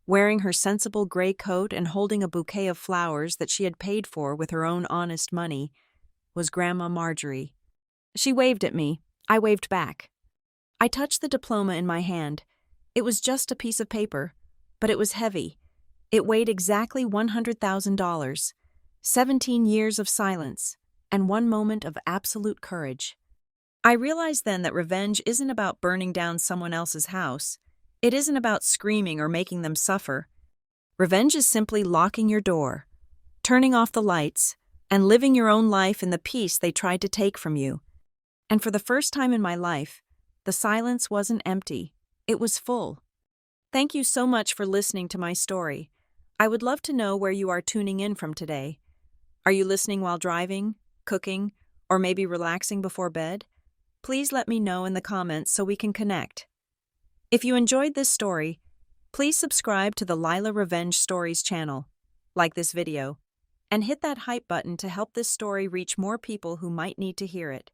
wearing her sensible gray coat and holding a bouquet of flowers that she had paid for with her own honest money, was Grandma Marjorie. She waved at me. I waved back. I touched the diploma in my hand. It was just a piece of paper, but it was heavy. It weighed exactly $100,000, 17 years of silence, and 1 moment of absolute courage. I realized then that revenge isn't about burning down someone else's house. It isn't about screaming or making them suffer. Revenge is simply locking your door, turning off the lights, and living your own life in the peace they tried to take from you. And for the first time in my life, the silence wasn't empty. It was full. Thank you so much for listening to my story. I would love to know where you are tuning in from today. Are you listening while driving, cooking, or maybe relaxing before bed? Please let me know in the comments so we can connect. If you enjoyed this story, please subscribe to the Lila Revenge Stories channel, like this video, and hit that hype button to help this story reach more people who might need to hear it.